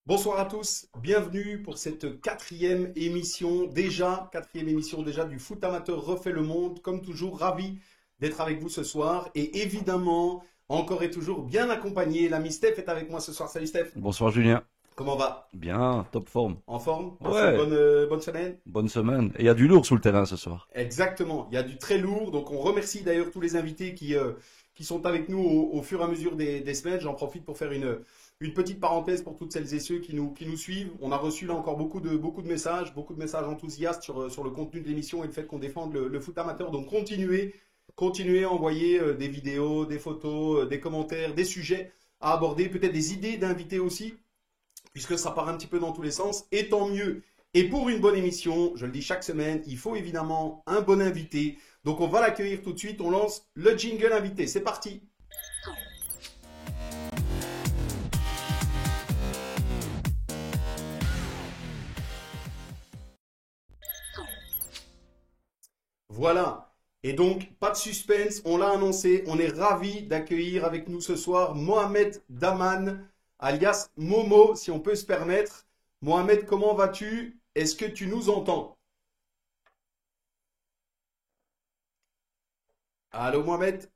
Bonsoir à tous, bienvenue pour cette quatrième émission déjà du Foot Amateur refait le monde. Comme toujours, ravi d'être avec vous ce soir et évidemment, encore et toujours bien accompagné. L'ami Steph est avec moi ce soir. Salut Steph, Bonsoir Julien. comment va? Bien, top forme. En forme? Passez une Ouais, bonne semaine? bonne semaine. Et il y a du lourd sous le terrain ce soir. Exactement, il y a du très lourd, donc on remercie d'ailleurs tous les invités qui sont avec nous au fur et à mesure des semaines. J'en profite pour faire une petite parenthèse pour toutes celles et ceux qui nous suivent. On a reçu là encore beaucoup de messages enthousiastes sur le contenu de l'émission et le fait qu'on défende le foot amateur. Donc continuez à envoyer des vidéos, des photos, des commentaires, des sujets à aborder, peut-être des idées d'invités aussi puisque ça part un petit peu dans tous les sens, et tant mieux. Et pour une bonne émission, je le dis chaque semaine, il faut évidemment un bon invité. Donc on va l'accueillir tout de suite, on lance le jingle invité. C'est parti. Voilà. Et donc, pas de suspense, on l'a annoncé, on est ravi d'accueillir avec nous ce soir Mohamed Daman, alias Momo, si on peut se permettre. Mohamed, comment vas-tu? Est-ce que tu nous entends? Allô Mohamed?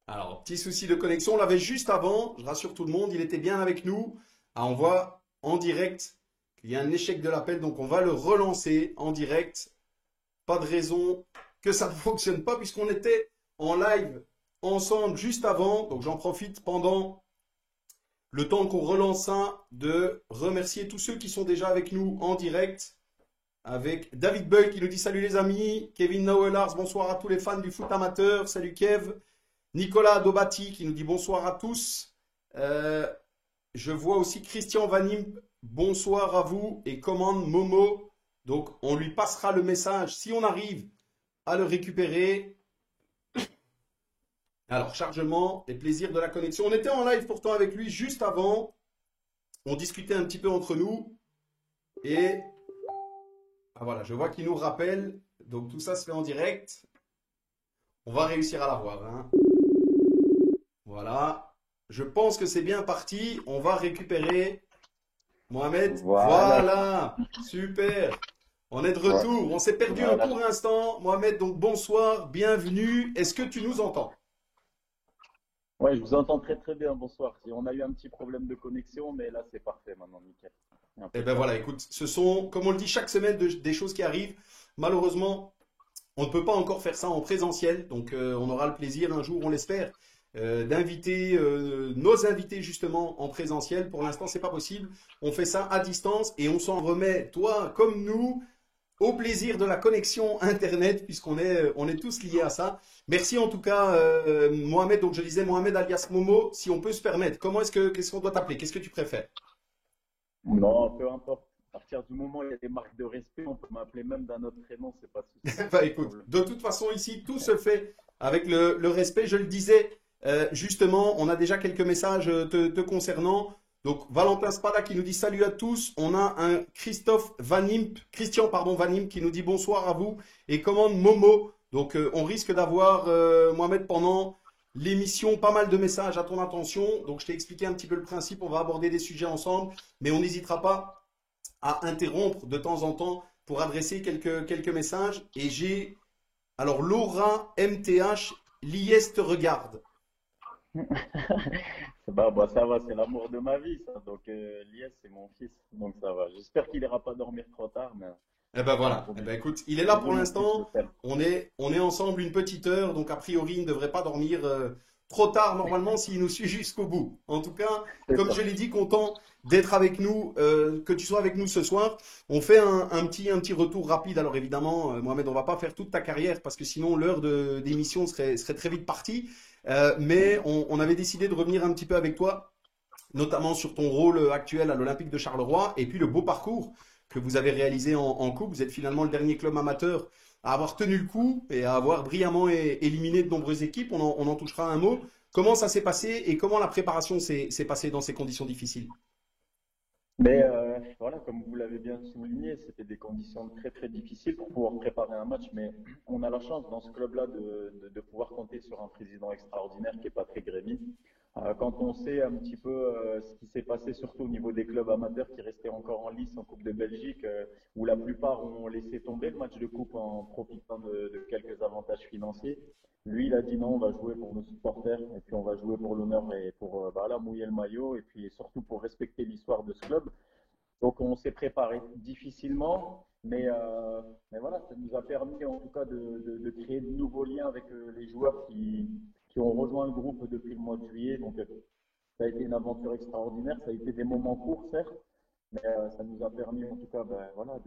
Alors, petit souci de connexion, on l'avait juste avant, je rassure tout le monde, il était bien avec nous. Ah, on voit en direct qu'il y a un échec de l'appel, donc on va le relancer en direct. Pas de raison que ça ne fonctionne pas puisqu'on était en live ensemble juste avant. Donc j'en profite pendant le temps qu'on relance ça de remercier tous ceux qui sont déjà avec nous en direct. Avec David Boy qui nous dit salut les amis, Kevin Nauelars, bonsoir à tous les fans du foot amateur, salut Kev. Nicolas Adobati qui nous dit bonsoir à tous. Euh, je vois aussi Christian Vanim, bonsoir à vous et commande Momo. Donc on lui passera le message si on arrive à le récupérer. Alors chargement et plaisir de la connexion. On était en live pourtant avec lui juste avant. On discutait un petit peu entre nous et ah, voilà, je vois qu'il nous rappelle. Donc tout ça se fait en direct. On va réussir à l'avoir, hein. Voilà. Je pense que c'est bien parti. On va récupérer Mohamed. Voilà, Voilà. Super. On est de retour. On s'est perdu un voilà. court instant. Mohamed, donc bonsoir, bienvenue. Est-ce que tu nous entends? Ouais, je vous entends très très bien. Bonsoir. On a eu un petit problème de connexion, mais là c'est parfait maintenant, nickel. Eh ben Impeccable. voilà, écoute, ce sont, comme on le dit chaque semaine, des choses qui arrivent. Malheureusement, on ne peut pas encore faire ça en présentiel, donc on aura le plaisir un jour, on l'espère, d'inviter nos invités justement en présentiel. Pour l'instant, c'est pas possible. On fait ça à distance et on s'en remet, toi comme nous, au plaisir de la connexion Internet, puisqu'on est tous liés à ça. Merci en tout cas, Mohamed. Donc je disais Mohamed alias Momo, si on peut se permettre. Qu'est-ce qu'on doit t'appeler? Qu'est-ce que tu préfères? Non, peu importe. À partir du moment où il y a des marques de respect, on peut m'appeler même d'un autre prénom, c'est pas de souci, Bah pas de écoute, problème. de toute façon ici, tout se fait avec le respect. Je le disais, justement, on a déjà quelques messages te concernant. Donc Valentin Spada qui nous dit salut à tous. On a un Christian pardon Vanimp qui nous dit bonsoir à vous et commande Momo. Donc on risque d'avoir Mohamed pendant l'émission pas mal de messages à ton attention. Donc je t'ai expliqué un petit peu le principe. On va aborder des sujets ensemble, mais on n'hésitera pas à interrompre de temps en temps pour adresser quelques messages. Et j'ai, alors Laura MTH, l'IS te regarde. Ça va, c'est l'amour de ma vie, ça. Donc, Lies, c'est mon fils, donc ça va. J'espère qu'il ira pas dormir trop tard, mais Eh ben voilà, voilà, eh ben écoute, il est là pour promis, mon fils le l'instant. fait. On est ensemble une petite heure, donc a priori, il ne devrait pas dormir trop tard normalement s'il nous suit jusqu'au bout. En tout cas, C'est comme ça. je l'ai dit, content d'être avec nous, que tu sois avec nous ce soir. On fait un petit retour rapide. Alors évidemment, Mohamed, on va pas faire toute ta carrière parce que sinon l'heure d'émission serait très vite partie. Mais on avait décidé de revenir un petit peu avec toi notamment sur ton rôle actuel à l'Olympique de Charleroi et puis le beau parcours que vous avez réalisé en coupe. Vous êtes finalement le dernier club amateur à avoir tenu le coup et à avoir brillamment éliminé de nombreuses équipes. On en touchera un mot. Comment ça s'est passé et comment la préparation s'est passée dans ces conditions difficiles? Mais voilà, comme vous l'avez bien souligné, c'était des conditions très très difficiles pour pouvoir préparer un match. Mais on a la chance dans ce club-là de pouvoir compter sur un président extraordinaire qui est Patrick Rémy. Quand on sait un petit peu ce qui s'est passé, surtout au niveau des clubs amateurs qui restaient encore en lice en Coupe de Belgique, où la plupart ont laissé tomber le match de coupe en profitant de quelques avantages financiers. Lui, il a dit non, on va jouer pour nos supporters et puis on va jouer pour l'honneur et pour là, mouiller le maillot et puis surtout pour respecter l'histoire de ce club. Donc on s'est préparé difficilement, mais voilà, ça nous a permis en tout cas de créer de nouveaux liens avec les joueurs qui ont rejoint le groupe depuis le mois de juillet. Donc ça a été une aventure extraordinaire, ça a été des moments courts certes, mais ça nous a permis en tout cas voilà,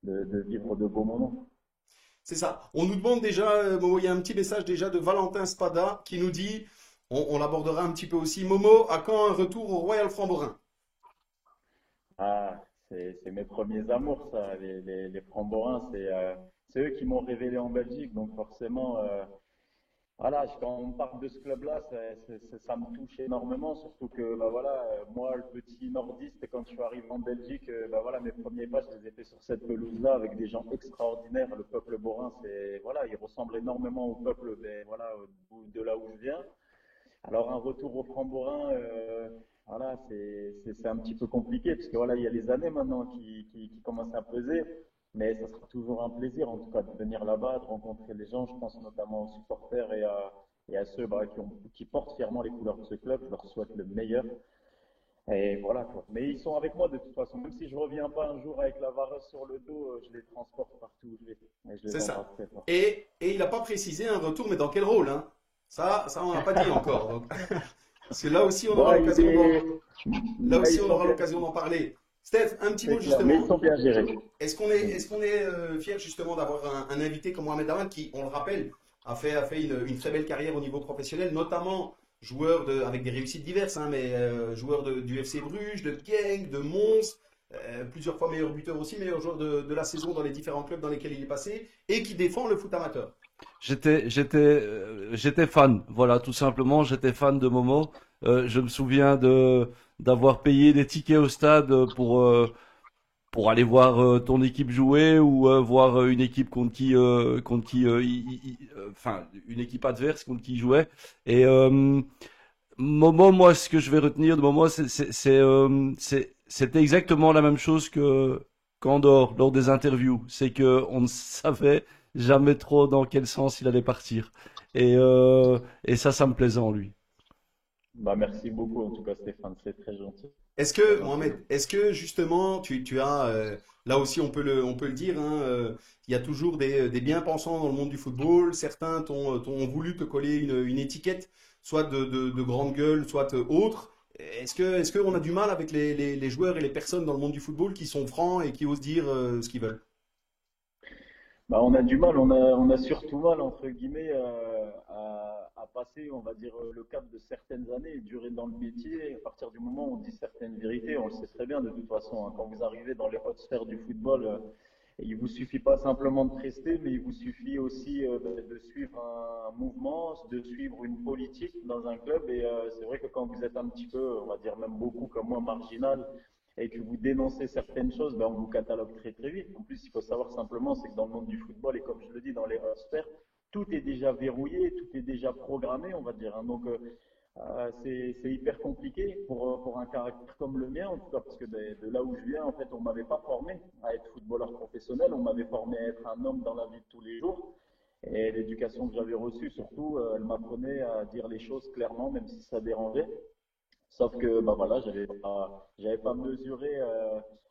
de vivre de beaux moments. C'est ça. On nous demande déjà, Momo, il y a un petit message déjà de Valentin Spada qui nous dit, on l'abordera un petit peu aussi. Momo, à quand un retour au Royal Framborin? Ah, c'est mes premiers amours, ça. Les Framborains, c'est eux qui m'ont révélé en Belgique. Donc forcément, voilà, quand on parle de ce club-là, ça me touche énormément. Surtout que, bah voilà, moi, le petit nordiste, quand je suis arrivé en Belgique, bah voilà, mes premiers pas, je les ai fait sur cette pelouse-là avec des gens extraordinaires. Le peuple borin, voilà, il ressemble énormément au peuple, ben, voilà, de là où je viens. Alors un retour au Framborin, voilà, c'est un petit peu compliqué parce que voilà, il y a les années maintenant qui commencent à peser, mais ça sera toujours un plaisir en tout cas de venir là-bas, de rencontrer les gens. Je pense notamment aux supporters et à ceux qui portent fièrement les couleurs de ce club. Je leur souhaite le meilleur. Et voilà quoi. Mais ils sont avec moi de toute façon. Même si je reviens pas un jour avec la vareuse sur le dos, je les transporte partout où je vais. Et je C'est les embrasse ça. très fort. Et il n'a pas précisé un retour, mais dans quel rôle, hein? Ça, on n'a pas dit encore. Donc, parce que là aussi, on aura Bon, l'occasion là là, aussi, ils on sont aura bien, l'occasion d'en parler. Steph, un petit c'est mot clair, mais ils justement. sont bien gérés. Est-ce qu'on est fier justement d'avoir un invité comme Mohamed Dawan qui, on le rappelle, a fait une très belle carrière au niveau professionnel, notamment joueur avec des réussites diverses, hein, mais joueur du FC Bruges, de Genk, de Mons, plusieurs fois meilleur buteur aussi, meilleur joueur de la saison dans les différents clubs dans lesquels il est passé, et qui défend le foot amateur. J'étais fan, voilà, tout simplement, j'étais fan de Momo. Je me souviens d'avoir payé des tickets au stade pour aller voir ton équipe jouer ou voir une équipe enfin, une équipe adverse contre qui il jouait. Et Momo, moi, ce que je vais retenir de Momo, c'était exactement la même chose que qu'Andorre lors des interviews. C'est que on ne savait jamais trop dans quel sens il allait partir. Et ça me plaisait en lui. Bah, merci beaucoup en tout cas Stéphane, c'est très gentil. Est-ce Très que, gentil. Mohamed, est-ce que justement, tu as, là aussi on peut le dire, hein, il y a toujours des bien-pensants dans le monde du football. Certains t'ont voulu te coller une étiquette, soit de grande gueule, soit autre. Est-ce qu'on a du mal avec les joueurs et les personnes dans le monde du football qui sont francs et qui osent dire ce qu'ils veulent? Bah, on a du mal, on a surtout mal, entre guillemets, à passer, on va dire, le cap de certaines années et durer dans le métier. À partir du moment où on dit certaines vérités, on le sait très bien de toute façon, hein. Quand vous arrivez dans les hautes sphères du football, il vous suffit pas simplement de prester, mais il vous suffit aussi de suivre un mouvement, de suivre une politique dans un club. Et c'est vrai que quand vous êtes un petit peu, on va dire même beaucoup comme moi, marginal, et que vous dénoncez certaines choses, ben on vous catalogue très très vite. En plus, il faut savoir simplement, c'est que dans le monde du football, et comme je le dis dans les hautes sphères, tout est déjà verrouillé, tout est déjà programmé, on va dire, hein. Donc, c'est hyper compliqué pour un caractère comme le mien, en tout cas, parce que de là où je viens, en fait, on m'avait pas formé à être footballeur professionnel, on m'avait formé à être un homme dans la vie de tous les jours. Et l'éducation que j'avais reçue, surtout, elle m'apprenait à dire les choses clairement, même si ça dérangeait. Sauf que bah voilà, j'avais pas mesuré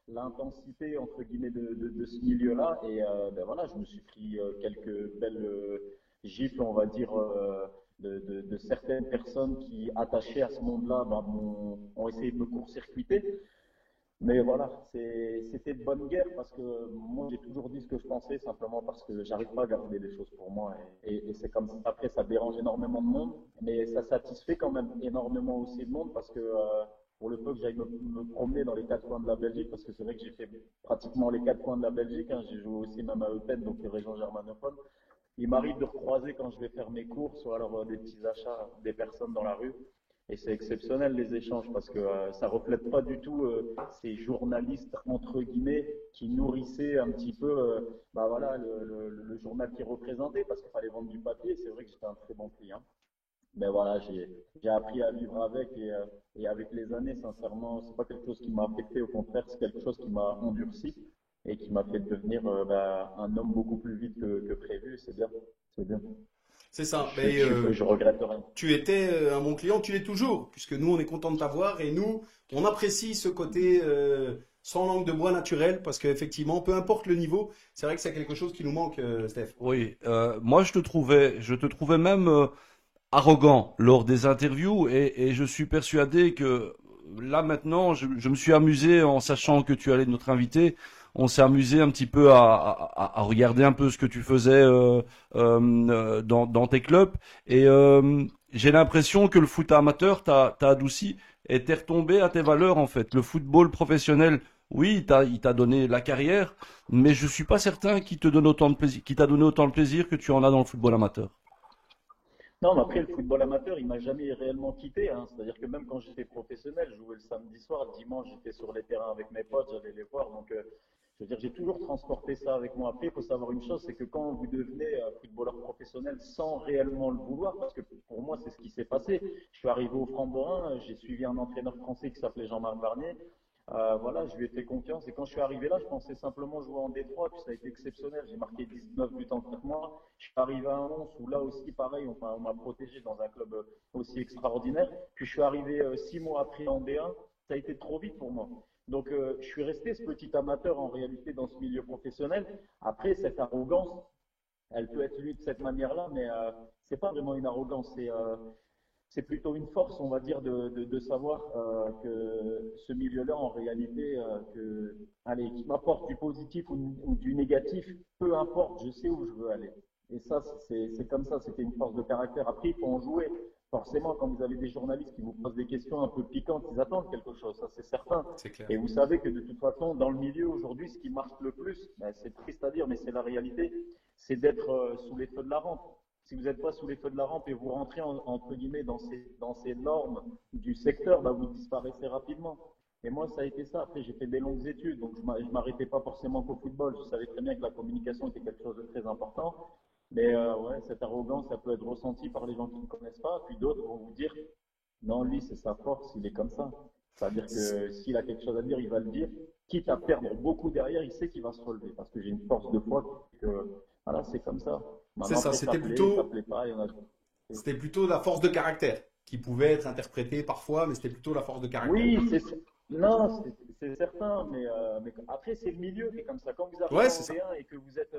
l'intensité entre guillemets de ce milieu-là et ben voilà, je me suis pris quelques belles gifles, on va dire, de certaines personnes qui attachées à ce monde-là bah, ont essayé de me court-circuiter. Mais voilà, c'était de bonne guerre parce que moi j'ai toujours dit ce que je pensais simplement parce que j'arrive pas à garder les choses pour moi et c'est comme ça. Après ça dérange énormément de monde, mais ça satisfait quand même énormément aussi de monde parce que pour le peu que j'aille me promener dans les quatre coins de la Belgique, parce que c'est vrai que j'ai fait pratiquement les quatre coins de la Belgique, hein, j'ai joué aussi même à Eupen, donc les régions germanophones. Il m'arrive de recroiser quand je vais faire mes courses ou alors des petits achats des personnes dans la rue. Et c'est exceptionnel les échanges parce que ça reflète pas du tout ces journalistes entre guillemets qui nourrissaient un petit peu bah voilà le journal qu'ils représentaient parce qu'il fallait vendre du papier. C'est vrai que j'étais un très bon client. ben voilà, j'ai appris à vivre avec et avec les années, sincèrement, c'est pas quelque chose qui m'a affecté, au contraire, c'est quelque chose qui m'a endurci et qui m'a fait devenir un homme beaucoup plus vite que prévu. C'est bien. C'est ça. Je regrette rien. Tu étais un bon client, tu l'es toujours, puisque nous, on est content de t'avoir et nous, on apprécie ce côté sans langue de bois naturel, parce qu'effectivement, peu importe le niveau, c'est vrai que c'est quelque chose qui nous manque, Steph. Oui, moi je te trouvais même arrogant lors des interviews et je suis persuadé que là maintenant, je me suis amusé en sachant que tu allais être notre invité. On s'est amusé un petit peu à regarder un peu ce que tu faisais dans tes clubs et j'ai l'impression que le foot amateur t'a adouci et t'es retombé à tes valeurs en fait. Le football professionnel, oui, il t'a donné la carrière, mais je suis pas certain qu'il te donne autant de plaisir, qu'il t'a donné autant de plaisir que tu en as dans le football amateur. Non, mais après, le football amateur, il m'a jamais réellement quitté, hein. C'est-à-dire que même quand j'étais professionnel, je jouais le samedi soir, le dimanche, j'étais sur les terrains avec mes potes, j'allais les voir. Donc, je veux dire, j'ai toujours transporté ça avec moi. Après, il faut savoir une chose, c'est que quand vous devenez footballeur professionnel sans réellement le vouloir, parce que pour moi, c'est ce qui s'est passé. Je suis arrivé au Franc-Borin, j'ai suivi un entraîneur français qui s'appelait Jean-Marc Barnier. Voilà, je lui ai fait confiance et quand je suis arrivé là, je pensais simplement jouer en Détroit, puis ça a été exceptionnel. J'ai marqué 19 buts en 4 mois. Je suis arrivé à Lens où là aussi, pareil, on m'a protégé dans un club aussi extraordinaire. Puis je suis arrivé 6 mois après en B1. Ça a été trop vite pour moi. Donc je suis resté ce petit amateur en réalité dans ce milieu professionnel. Après, cette arrogance, elle peut être lue de cette manière-là, mais c'est pas vraiment une arrogance, c'est plutôt une force, on va dire, de savoir que ce milieu-là, en réalité, allez, qui m'apporte du positif ou du négatif, peu importe, je sais où je veux aller. Et ça, c'est comme ça, c'était une force de caractère. Après, il faut en jouer. Forcément, quand vous avez des journalistes qui vous posent des questions un peu piquantes, ils attendent quelque chose, ça c'est certain. C'est clair. Et vous savez que de toute façon, dans le milieu aujourd'hui, ce qui marche le plus, ben, c'est triste à dire, mais c'est la réalité, c'est d'être sous les feux de la rampe. Si vous n'êtes pas sous les feux de la rampe et vous rentrez entre guillemets dans ces normes du secteur, bah, vous disparaissez rapidement. Et moi, ça a été ça. Après, j'ai fait des longues études, donc je m'arrêtais pas forcément qu'au football. Je savais très bien que la communication était quelque chose de très important. Mais ouais, cette arrogance, ça peut être ressentie par les gens qui ne connaissent pas. Puis d'autres vont vous dire, non, lui, c'est sa force, il est comme ça. C'est-à-dire que s'il a quelque chose à dire, il va le dire. Quitte à perdre beaucoup derrière, il sait qu'il va se relever. Parce que j'ai une force de foi que, voilà, c'est comme ça. C'est Maintenant, ça, après, ça plaît pas, il y en a. c'était plutôt la force de caractère qui pouvait être interprétée parfois, mais c'était plutôt la force de caractère. Oui, non, c'est certain, mais après, c'est le milieu qui est comme ça. Quand vous Ouais, arrivez c'est en ça. B1 et que vous êtes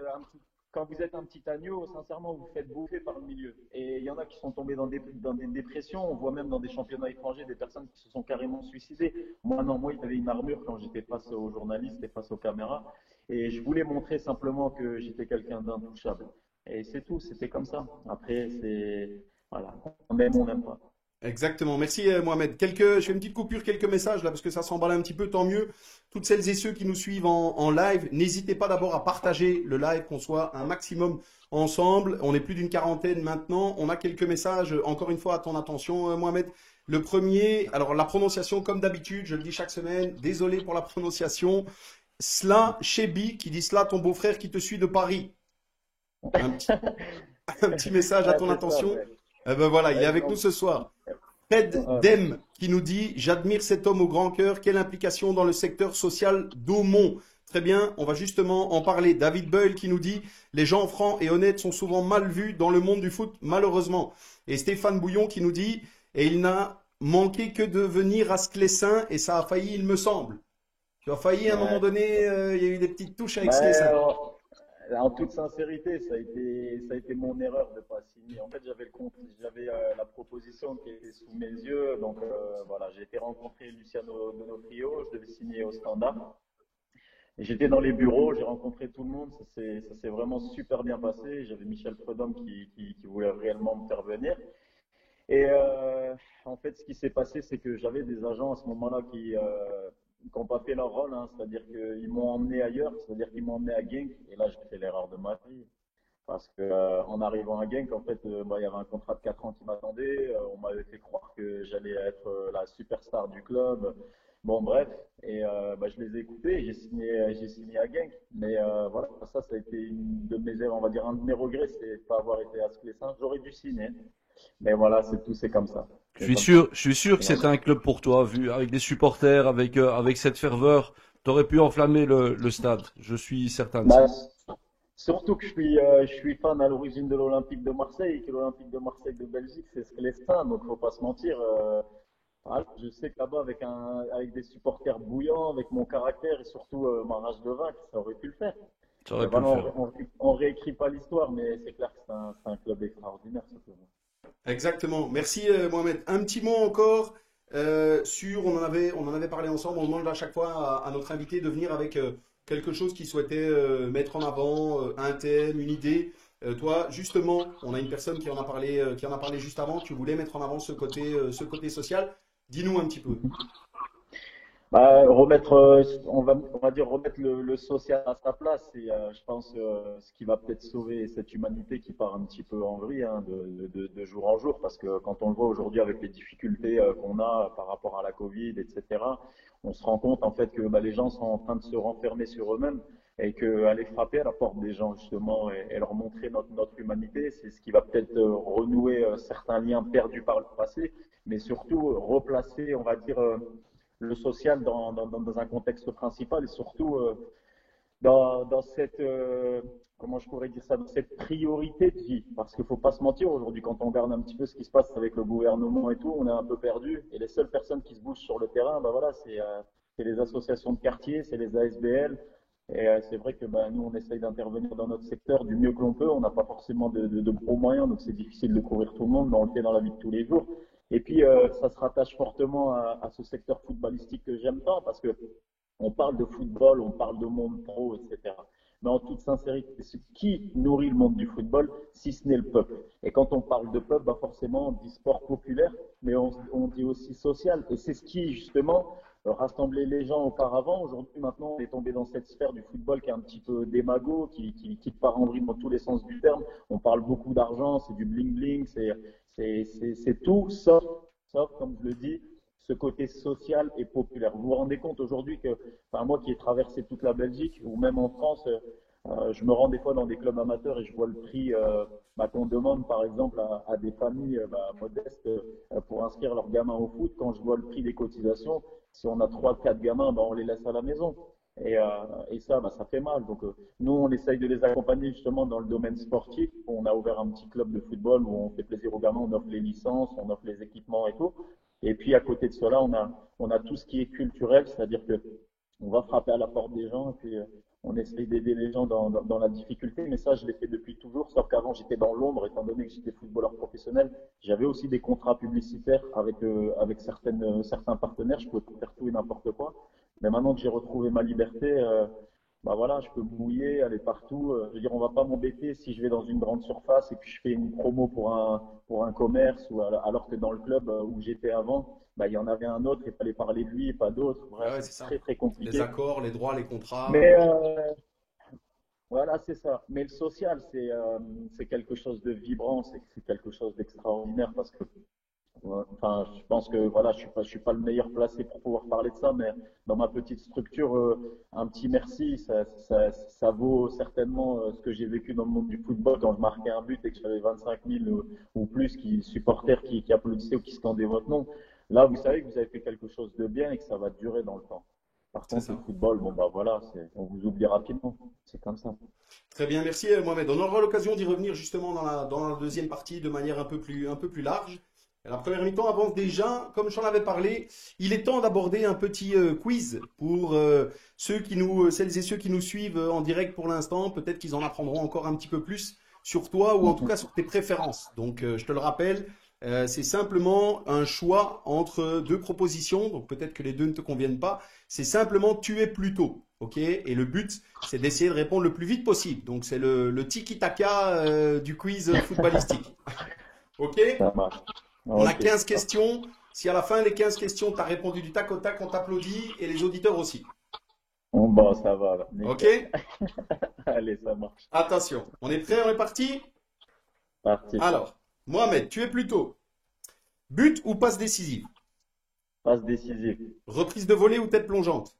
quand vous êtes un petit agneau, sincèrement, vous vous faites bouffer par le milieu. Et il y en a qui sont tombés dans des dépressions. On voit même dans des championnats étrangers des personnes qui se sont carrément suicidées. Moi, non, moi, il y avait une armure quand j'étais face aux journalistes et face aux caméras. Et je voulais montrer simplement que j'étais quelqu'un d'intouchable. Et c'est tout, c'était comme ça. Après, voilà, on aime, on n'aime pas. Exactement. Merci Mohamed. Je fais une petite coupure, quelques messages là parce que ça s'emballe un petit peu, tant mieux. Toutes celles et ceux qui nous suivent en live, n'hésitez pas d'abord à partager le live, qu'on soit un maximum ensemble. On est plus d'une quarantaine maintenant. On a quelques messages, encore une fois, à ton attention, Mohamed. Le premier, alors la prononciation, comme d'habitude, je le dis chaque semaine, désolé pour la prononciation. Sla Chebi qui dit Sla, ton beau-frère qui te suit de Paris. Un petit, un petit message à Ouais, ton c'est ça, attention. ouais. Eh ben voilà, il est Ouais, avec nous ce soir. Fred ouais, Dem qui nous dit j'admire cet homme au grand cœur. Quelle implication dans le secteur social d'Aumont. Très bien, on va justement en parler. David Boyle qui nous dit les gens francs et honnêtes sont souvent mal vus dans le monde du foot, malheureusement. Et Stéphane Bouillon qui nous dit et il n'a manqué que de venir à Sclessin et ça a failli, il me semble. Tu as failli à un moment ouais. donné, il y a eu des petites touches avec Sclessin. Ouais, en toute sincérité, ça a été mon erreur de ne pas signer. En fait, j'avais le compte, j'avais la proposition qui était sous mes yeux. Donc voilà, j'ai été rencontrer Luciano Donofrio, je devais signer au Standard. Et j'étais dans les bureaux, j'ai rencontré tout le monde, ça s'est vraiment super bien passé. J'avais Michel Prudhomme qui voulait réellement me faire venir. Et en fait, ce qui s'est passé, c'est que j'avais des agents à ce moment-là qui n'ont pas fait leur rôle, hein, c'est-à-dire qu'ils m'ont emmené ailleurs, c'est-à-dire qu'ils m'ont emmené à Genk, et là j'ai fait l'erreur de ma vie. Parce que en arrivant à Genk, en fait, il y avait un contrat de 4 ans qui m'attendait. On m'avait fait croire que j'allais être la superstar du club. Bon, bref, et je les ai écoutés, et j'ai signé à Genk. Mais voilà, ça a été une de mes erreurs, on va dire, un de mes regrets, c'est de pas avoir été à Sclessin. J'aurais dû signer. Mais voilà, c'est tout, c'est comme ça. C'est comme ça. Je suis sûr que Et on- c'était un club pour toi, vu avec des supporters, avec cette ferveur, t'aurais pu enflammer le stade. Je suis certain de ça. Bah, surtout que je suis fan à l'origine de l'Olympique de Marseille, et que l'Olympique de Marseille de Belgique, c'est Célestin, donc faut pas se mentir. Voilà, je sais que là-bas, avec des supporters bouillants, avec mon caractère et surtout ma rage de vaincre, ça aurait pu le faire. Tu Mais aurais pu le voilà, faire. on réécrit pas l'histoire, mais c'est clair que c'est un club extraordinaire, ce club. Exactement. Merci Mohamed. Un petit mot encore sur, on en avait parlé ensemble, on demande à chaque fois à notre invité de venir avec quelque chose qu'il souhaitait mettre en avant, un thème, une idée. Toi, justement, on a une personne qui en a parlé juste avant. Tu voulais mettre en avant ce côté social. Dis-nous un petit peu. Bah, on va dire remettre le social à sa place. Et je pense ce qui va peut-être sauver cette humanité qui part un petit peu en vrille hein, de jour en jour, parce que quand on le voit aujourd'hui avec les difficultés qu'on a par rapport à la Covid, etc., on se rend compte en fait que bah, les gens sont en train de se renfermer sur eux-mêmes et qu'aller frapper à la porte des gens justement et leur montrer notre humanité, c'est ce qui va peut-être renouer certains liens perdus par le passé, mais surtout replacer, on va dire le social dans un contexte principal et surtout dans cette, comment je pourrais dire ça, dans cette priorité de vie. Parce qu'il ne faut pas se mentir aujourd'hui, quand on regarde un petit peu ce qui se passe avec le gouvernement et tout, on est un peu perdu. Et les seules personnes qui se bougent sur le terrain, ben voilà, c'est les associations de quartier, c'est les ASBL. Et c'est vrai que ben, nous, on essaye d'intervenir dans notre secteur du mieux que l'on peut. On n'a pas forcément de gros moyens, donc c'est difficile de couvrir tout le monde, mais on le fait dans la vie de tous les jours. Et puis, ça se rattache fortement à ce secteur footballistique que j'aime tant, parce que on parle de football, on parle de monde pro, etc. Mais en toute sincérité, ce qui nourrit le monde du football, si ce n'est le peuple. Et quand on parle de peuple, bah forcément, on dit sport populaire, mais on dit aussi social. Et c'est ce qui, justement, rassemblait les gens auparavant. Aujourd'hui, maintenant, on est tombé dans cette sphère du football qui est un petit peu démago, qui part en vrille dans tous les sens du terme. On parle beaucoup d'argent, c'est du bling-bling, c'est tout, sauf, comme je le dis, ce côté social et populaire. Vous vous rendez compte aujourd'hui que, enfin, moi qui ai traversé toute la Belgique, ou même en France, je me rends des fois dans des clubs amateurs et je vois le prix qu'on demande, par exemple, à des familles modestes pour inscrire leurs gamins au foot. Quand je vois le prix des cotisations, si on a trois, quatre gamins, on les laisse à la maison. Et ça, ça fait mal. Donc, nous, on essaye de les accompagner justement dans le domaine sportif. On a ouvert un petit club de football où on fait plaisir aux gamins, on offre les licences, on offre les équipements et tout. Et puis, à côté de cela, on a tout ce qui est culturel, c'est-à-dire que on va frapper à la porte des gens et puis on essaye d'aider les gens dans la difficulté. Mais ça, je l'ai fait depuis toujours, sauf qu'avant, j'étais dans l'ombre, étant donné que j'étais footballeur professionnel. J'avais aussi des contrats publicitaires avec certains partenaires. Je pouvais faire tout et n'importe quoi. Mais maintenant que j'ai retrouvé ma liberté, bah voilà, je peux me mouiller, aller partout. Je veux dire, on va pas m'embêter si je vais dans une grande surface et puis je fais une promo pour un commerce ou alors que dans le club où j'étais avant, bah, il y en avait un autre et il fallait parler de lui et pas d'autre. Ah Bref, ouais, c'est c'est ça. très très Les compliqué. accords, les droits, les contrats. Mais voilà, c'est ça. Mais le social, c'est quelque chose de vibrant, c'est quelque chose d'extraordinaire parce que ouais, enfin, je pense que voilà, je suis pas le meilleur placé pour pouvoir parler de ça, mais dans ma petite structure, un petit merci, ça vaut certainement ce que j'ai vécu dans le monde du football quand je marquais un but et que j'avais 25 000 ou plus supporters qui applaudissaient ou qui scandaient votre nom. Là, vous savez que vous avez fait quelque chose de bien et que ça va durer dans le temps. Par C'est contre, le ça. football, bon bah voilà, on vous oublie rapidement. C'est comme ça. Très bien, merci Mohamed. On aura l'occasion d'y revenir justement dans la deuxième partie de manière un peu plus large. La première mi-temps avance déjà, comme j'en avais parlé, il est temps d'aborder un petit quiz pour celles et ceux qui nous suivent en direct pour l'instant. Peut-être qu'ils en apprendront encore un petit peu plus sur toi ou en tout cas sur tes préférences. Donc, je te le rappelle, c'est simplement un choix entre deux propositions. Donc, peut-être que les deux ne te conviennent pas. C'est simplement tu es plutôt. OK? Et le but, c'est d'essayer de répondre le plus vite possible. Donc, c'est le tiki-taka du quiz footballistique. OK? Ça marche. On a Ok. 15 questions. Si à la fin des 15 questions, tu as répondu du tac au tac, on t'applaudit et les auditeurs aussi. Bon, bah, ça va, là. OK? Nickel. Allez, ça marche. Attention. On est prêt? On est parti? Parti. Alors, Mohamed, tu es plutôt but ou passe décisive? Passe décisive. Reprise de volée ou tête plongeante?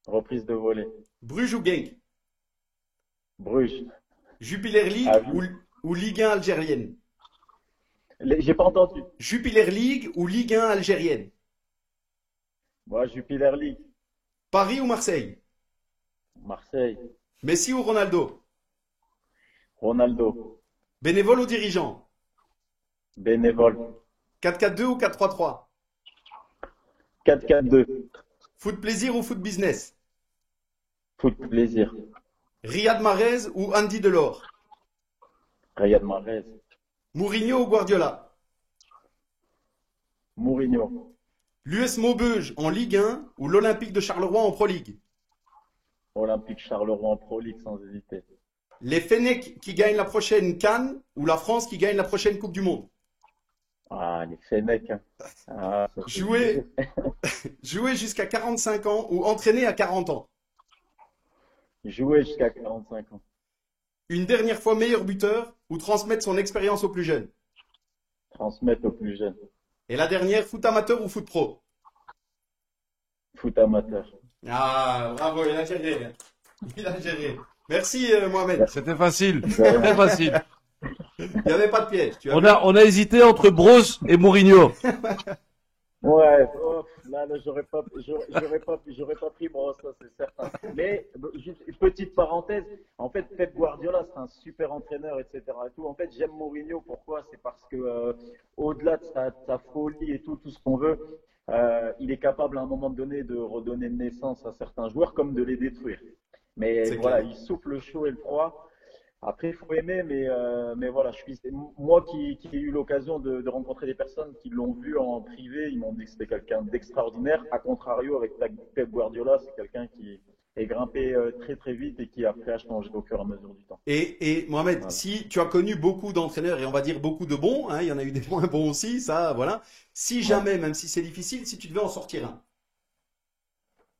Reprise de volée. Bruges ou Genk? Bruges. Jupiler Ah League oui. ou Ligue 1 algérienne? J'ai pas entendu. Jupiler League ou Ligue 1 algérienne? Moi, Jupiler League. Paris ou Marseille? Marseille. Messi ou Ronaldo? Ronaldo. Bénévole ou dirigeant? Bénévole. 4-4-2 ou 4-3-3? 4-4-2. Foot plaisir ou foot business? Foot plaisir. Riyad Mahrez ou Andy Delors? Riyad Mahrez. Mourinho ou Guardiola? Mourinho. L'US Maubeuge en Ligue 1 ou l'Olympique de Charleroi en Pro League? Olympique Charleroi en Pro League sans hésiter. Les Fennecs qui gagnent la prochaine Cannes ou la France qui gagne la prochaine Coupe du Monde? Ah, les Fennecs, hein. Ah, ça c'est dur. Jouer, jouer jusqu'à 45 ans ou entraîner à 40 ans? Jouer jusqu'à 45 ans. Une dernière fois meilleur buteur ou transmettre son expérience aux plus jeunes? Transmettre aux plus jeunes. Et la dernière, foot amateur ou foot pro? Foot amateur. Ah, bravo, il a géré. Il a géré. Merci Mohamed. C'était facile, De rien. très facile. Il n'y avait pas de piège. Tu as On vu? a, on a hésité entre Broz et Mourinho. Ouais, oh, là, j'aurais pas pris Brosse, ça c'est certain. Mais juste une petite parenthèse, en fait, Pep Guardiola, c'est un super entraîneur, etc. Et tout. En fait, j'aime Mourinho. Pourquoi? C'est parce que au-delà de sa folie et tout ce qu'on veut, il est capable à un moment donné de redonner naissance à certains joueurs comme de les détruire. Mais C'est voilà, clair. il souffle le chaud et le froid. Après, il faut aimer, mais voilà, moi qui ai eu l'occasion de rencontrer des personnes qui l'ont vu en privé, ils m'ont dit que c'était quelqu'un d'extraordinaire. A contrario, avec Pep Guardiola, c'est quelqu'un qui est grimpé très très vite et qui a appris à changer au fur et à mesure du temps. Et Mohamed, Voilà. si tu as connu beaucoup d'entraîneurs, et on va dire beaucoup de bons, hein, il y en a eu des moins bons aussi, ça, voilà. Si Ouais. jamais, même si c'est difficile, si tu devais en sortir un.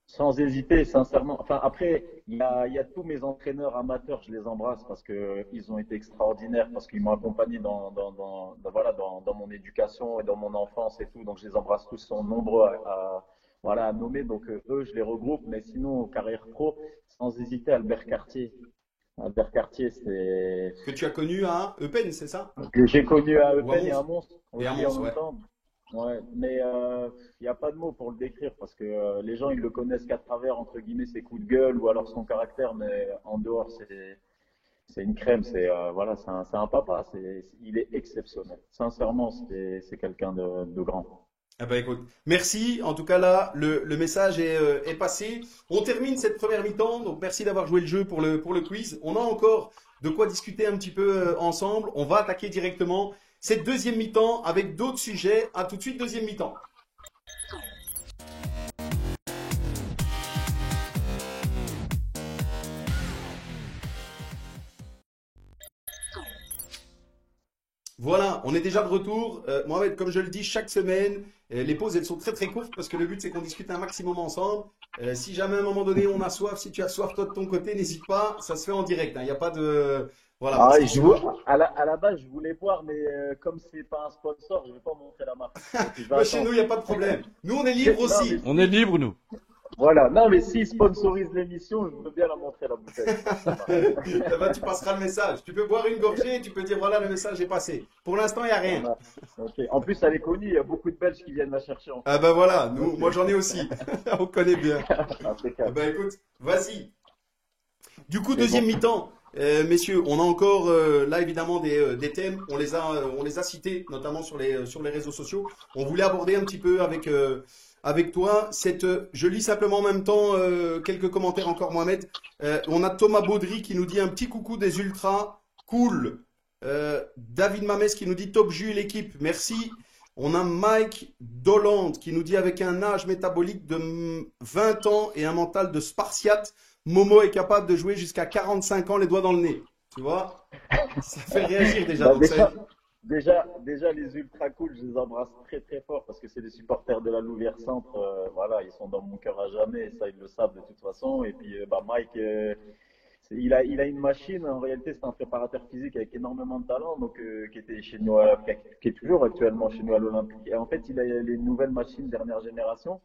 Sans hésiter, sincèrement. Enfin, après, il y a tous mes entraîneurs amateurs, je les embrasse parce que ils ont été extraordinaires, parce qu'ils m'ont accompagné voilà, dans mon éducation et dans mon enfance et tout. Donc, je les embrasse tous, ils sont nombreux voilà, à nommer. Donc, eux, je les regroupe. Mais sinon, carrière pro, sans hésiter, Albert Cartier. Albert Cartier, c'est Que tu as connu à Eupen, c'est ça? que j'ai connu à Ou à Eupen et à Mons? Mons Et à aussi en Mons, même ouais. temps. Ouais, mais il n'y a pas de mots pour le décrire parce que les gens ils le connaissent qu'à travers entre guillemets ses coups de gueule ou alors son caractère, mais en dehors c'est une crème, voilà, c'est un papa, il est exceptionnel. Sincèrement, c'est quelqu'un de grand. Ah bah écoute, merci. En tout cas là, le message est passé. On termine cette première mi-temps, donc merci d'avoir joué le jeu pour le quiz. On a encore de quoi discuter un petit peu ensemble. On va attaquer directement cette deuxième mi-temps avec d'autres sujets. À tout de suite, deuxième mi-temps. Voilà, on est déjà de retour. Mohamed, comme je le dis chaque semaine, les pauses elles sont très très courtes parce que le but c'est qu'on discute un maximum ensemble. Si jamais à un moment donné on a soif, si tu as soif toi de ton côté, n'hésite pas, ça se fait en direct, hein. Il n'y a pas de... Voilà, Ah, parce que et sinon... à la base, je voulais boire, mais comme c'est pas un sponsor, je vais pas montrer la marque. Donc je vais Bah, chez nous, attendre. il n'y a pas de problème. Nous, on est libre Non, mais aussi. On est libre, nous. voilà, non, mais s'ils sponsorisent l'émission, je veux bien la montrer la bouteille. Ça marche. Eh ben, tu passeras le message. Tu peux boire une gorgée et tu peux dire voilà, le message est passé. Pour l'instant, il n'y a Ça rien. marche. Ok. En plus, elle est connue, il y a beaucoup de Belges qui viennent la chercher en Ah France. ben voilà, Ok. moi j'en ai aussi. On connaît bien. Eh Impeccable. ben écoute, vas-y. Du coup, C'est deuxième bon. mi-temps. Messieurs, on a encore là évidemment des thèmes. On les a cités, notamment sur les réseaux sociaux. On voulait aborder un petit peu avec toi je lis simplement en même temps quelques commentaires encore, Mohamed. On a Thomas Baudry qui nous dit un petit coucou des ultras, cool. David Mames qui nous dit top jus l'équipe, merci. On a Mike Dolland qui nous dit avec un âge métabolique de 20 ans et un mental de spartiate, Momo est capable de jouer jusqu'à 45 ans les doigts dans le nez. Tu vois? Ça fait réagir déjà. Bah, Donc déjà, les ultra cool, je les embrasse très très fort parce que c'est des supporters de la Louvière Centre. Voilà, ils sont dans mon cœur à jamais, et ça ils le savent de toute façon. Et puis, bah, Mike, Il a une machine, en réalité, c'est un préparateur physique avec énormément de talent, donc qui était chez nous, qui est toujours actuellement chez nous à l'Olympique. Et en fait, il a les nouvelles machines dernière génération,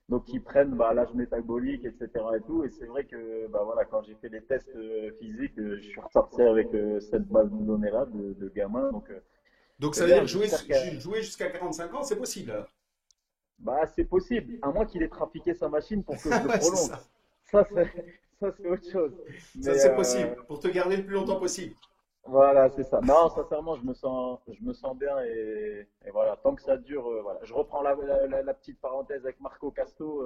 donc qui prennent l'âge métabolique, etc. et tout. Et c'est vrai que bah, voilà, quand j'ai fait les tests physiques, je suis ressorti avec cette base de données-là de gamin. Donc ça C'est veut dire bien, que jouer, j'espère que jouer jusqu'à 45 ans, c'est possible alors. bah, c'est possible, à moins qu'il ait trafiqué sa machine pour que je le Ouais, c'est prolonge. ça. Ça, c'est ça, c'est autre chose. Ça, Mais c'est possible. Pour te garder le plus longtemps possible. voilà, c'est ça. Non, sincèrement, je me sens bien et voilà, tant que ça dure, voilà. Je reprends la petite parenthèse avec Marco Casto,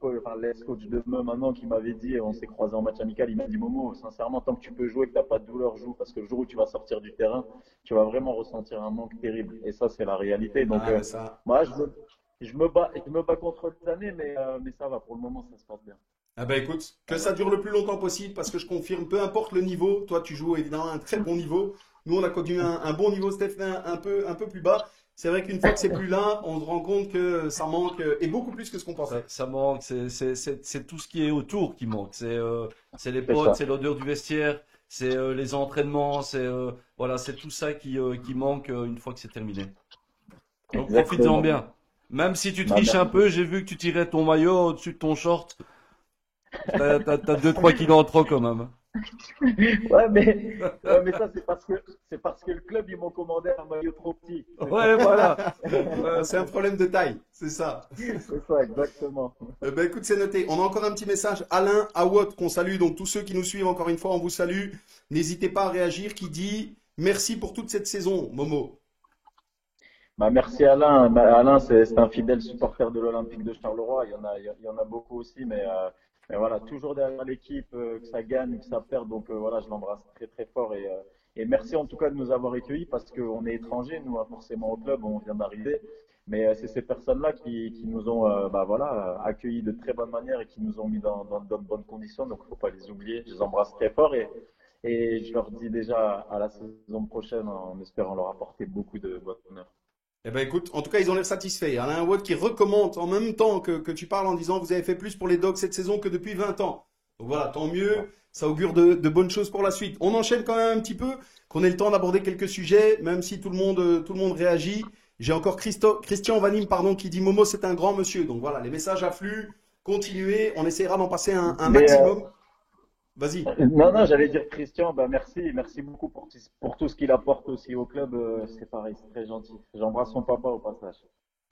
enfin, l'ex-coach de Meux maintenant qui m'avait dit, on s'est croisé en match amical, il m'a dit Momo, sincèrement, tant que tu peux jouer, que t'as pas de douleur, joue, parce que le jour où tu vas sortir du terrain, tu vas vraiment ressentir un manque terrible. Et ça, c'est la réalité. Ah, mais ça. Moi, je me bats contre les années, mais ça va, pour le moment, ça se passe bien. Ah ben écoute, que Ça ça va. dure le plus longtemps possible parce que je confirme, peu importe le niveau, toi tu joues évidemment à un très bon niveau. Nous on a connu un bon niveau, Steph, un peu plus bas. C'est vrai qu'une fois que c'est plus là, on se rend compte que ça manque et beaucoup plus que ce qu'on pensait. Ça manque, c'est tout ce qui est autour qui manque. C'est les C'est potes, ça, c'est l'odeur du vestiaire, c'est les entraînements, voilà, c'est tout ça qui manque une fois que c'est terminé. Donc profites-en exactement. bien. Même si tu Bah, triches un merci. peu, j'ai vu que tu tirais ton maillot au-dessus de ton short. T'as 2-3 kilos en trop quand même. Ouais, mais ça, c'est parce que le club, ils m'ont commandé un maillot trop petit. Ouais, voilà. Ouais, C'est un problème de taille, c'est ça. C'est ça, exactement. Ben écoute, c'est noté. On a encore un petit message. Alain Awot qu'on salue. Donc tous ceux qui nous suivent, encore une fois, on vous salue. N'hésitez pas à réagir. Qui dit merci pour toute cette saison, Momo. Bah, merci Alain. Bah, Alain, c'est un fidèle supporter de l'Olympique de Charleroi. Il y en a beaucoup aussi, mais voilà, toujours derrière l'équipe, que ça gagne, que ça perde. Donc voilà, je l'embrasse très très fort et merci en tout cas de nous avoir accueillis parce qu'on est étrangers, nous, hein, forcément au club, on vient d'arriver. Mais c'est ces personnes-là qui nous ont bah, voilà, accueillis de très bonne manière et qui nous ont mis dans de bonnes conditions. Donc il ne faut pas les oublier. Je les embrasse très fort et je leur dis déjà à la saison prochaine en espérant leur apporter beaucoup de bonheur. Eh ben écoute, en tout cas, ils ont l'air satisfaits. Alain Awot qui recommande en même temps que tu parles en disant vous avez fait plus pour les Dogs cette saison que depuis 20 ans. Donc voilà, tant mieux. Ça augure de bonnes choses pour la suite. On enchaîne quand même un petit peu, qu'on ait le temps d'aborder quelques sujets, même si tout le monde réagit. J'ai encore Christian Vanim, pardon, qui dit Momo, c'est un grand monsieur. Donc voilà, les messages affluent. Continuez. On essaiera d'en passer un Mais maximum. Vas-y. non, non, j'allais dire Christian, bah merci beaucoup pour tout ce qu'il apporte aussi au club. C'est pareil, c'est très gentil. J'embrasse son papa au passage.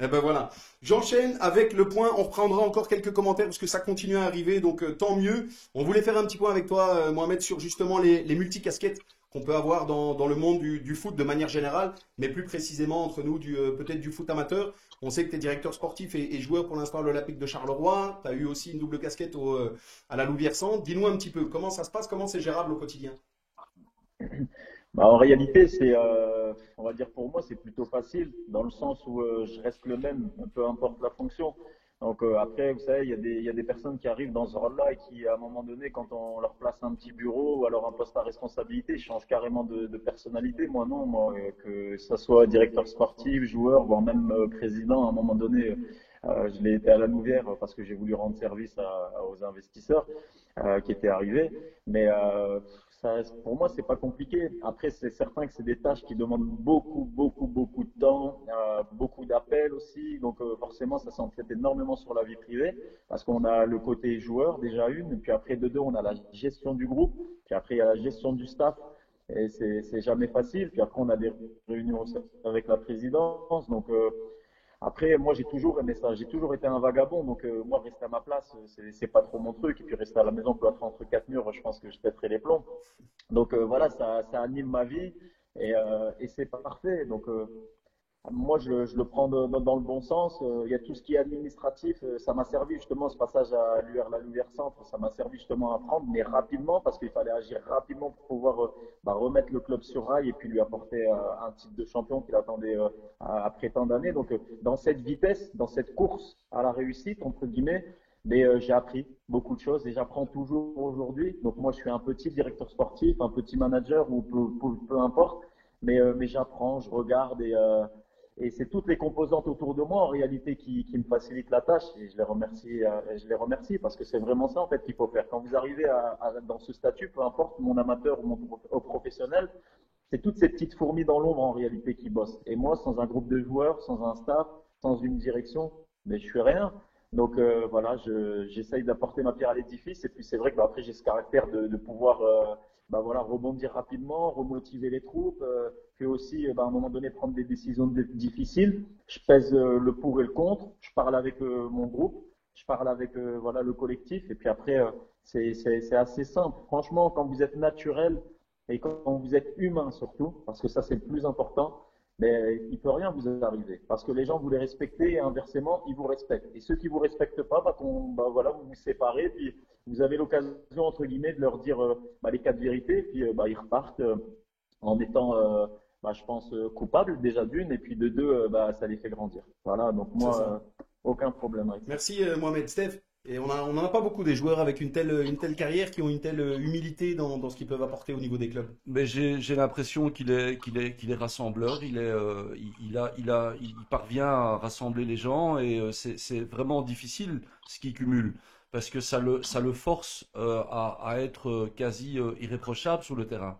Eh ben voilà. J'enchaîne avec le point. On reprendra encore quelques commentaires parce que ça continue à arriver, donc tant mieux. On voulait faire un petit point avec toi, Mohamed, sur justement les multicasquettes qu'on peut avoir dans le monde du foot de manière générale, mais plus précisément entre nous, peut-être du foot amateur. On sait que tu es directeur sportif et joueur pour l'instant à l'Olympique de Charleroi. Tu as eu aussi une double casquette à la Louvière Centre. Dis-nous un petit peu comment ça se passe, comment c'est gérable au quotidien. Bah, en réalité, on va dire pour moi, c'est plutôt facile dans le sens où je reste le même, peu importe la fonction. Donc après, vous savez, il y a des personnes qui arrivent dans ce rôle-là et qui, à un moment donné, quand on leur place un petit bureau ou alors un poste à responsabilité, changent carrément de personnalité. Moi, non, moi, que ça soit directeur sportif, joueur, voire même président, à un moment donné, je l'ai été à la Louvière parce que j'ai voulu rendre service aux investisseurs qui étaient arrivés. Mais pour moi, c'est pas compliqué. Après, c'est certain que c'est des tâches qui demandent beaucoup, beaucoup, beaucoup de temps, beaucoup d'appels aussi. Donc, forcément, ça s'empiète énormément sur la vie privée parce qu'on a le côté joueur, déjà une, et puis après, de deux, on a la gestion du groupe, puis après, il y a la gestion du staff. Et c'est jamais facile. Puis après, on a des réunions aussi avec la présidence. Donc, après, moi, j'ai toujours aimé ça. J'ai toujours été un vagabond. Donc, moi, rester à ma place, c'est pas trop mon truc. Et puis, rester à la maison, cloîtré entre quatre murs, je pense que je pèterais les plombs. Donc, voilà, ça anime ma vie et c'est parfait. Donc, moi, je le prends dans le bon sens. Il y a tout ce qui est administratif. Ça m'a servi justement, ce passage à la Louvière Centre, ça m'a servi justement à apprendre, mais rapidement, parce qu'il fallait agir rapidement pour pouvoir bah, remettre le club sur rail et puis lui apporter un titre de champion qu'il attendait après tant d'années. Donc, dans cette vitesse, dans cette course à la réussite, entre guillemets, mais j'ai appris beaucoup de choses et j'apprends toujours aujourd'hui. Donc, moi, je suis un petit directeur sportif, un petit manager ou peu importe, mais j'apprends, je regarde Et c'est toutes les composantes autour de moi en réalité qui me facilitent la tâche et je les remercie parce que c'est vraiment ça en fait qu'il faut faire. Quand vous arrivez dans ce statut, peu importe mon amateur ou mon professionnel, c'est toutes ces petites fourmis dans l'ombre en réalité qui bossent. Et moi, sans un groupe de joueurs, sans un staff, sans une direction, mais je suis rien. Donc voilà, j'essaye d'apporter ma pierre à l'édifice. Et puis c'est vrai que après j'ai ce caractère de pouvoir voilà, rebondir rapidement, remotiver les troupes, puis aussi à un moment donné prendre des décisions difficiles. Je pèse le pour et le contre. Je parle avec mon groupe, je parle avec voilà le collectif. Et puis après c'est assez simple. Franchement, quand vous êtes naturel et quand vous êtes humain surtout, parce que ça c'est le plus important, mais il peut rien vous arriver. Parce que les gens, vous les respectez et inversement, ils vous respectent. Et ceux qui vous respectent pas, voilà, vous vous séparez, puis vous avez l'occasion, entre guillemets, de leur dire les quatre vérités, puis ils repartent en étant, je pense, coupables déjà d'une, et puis de deux, ça les fait grandir. Voilà, donc moi, aucun problème avec ça. Merci Mohamed. Steph, et on n'en a pas beaucoup des joueurs avec une telle carrière qui ont une telle humilité dans ce qu'ils peuvent apporter au niveau des clubs. Mais j'ai l'impression qu'il est rassembleur. Il parvient à rassembler les gens et c'est vraiment difficile ce qu'il cumule parce que ça le force à être quasi irréprochable sur le terrain.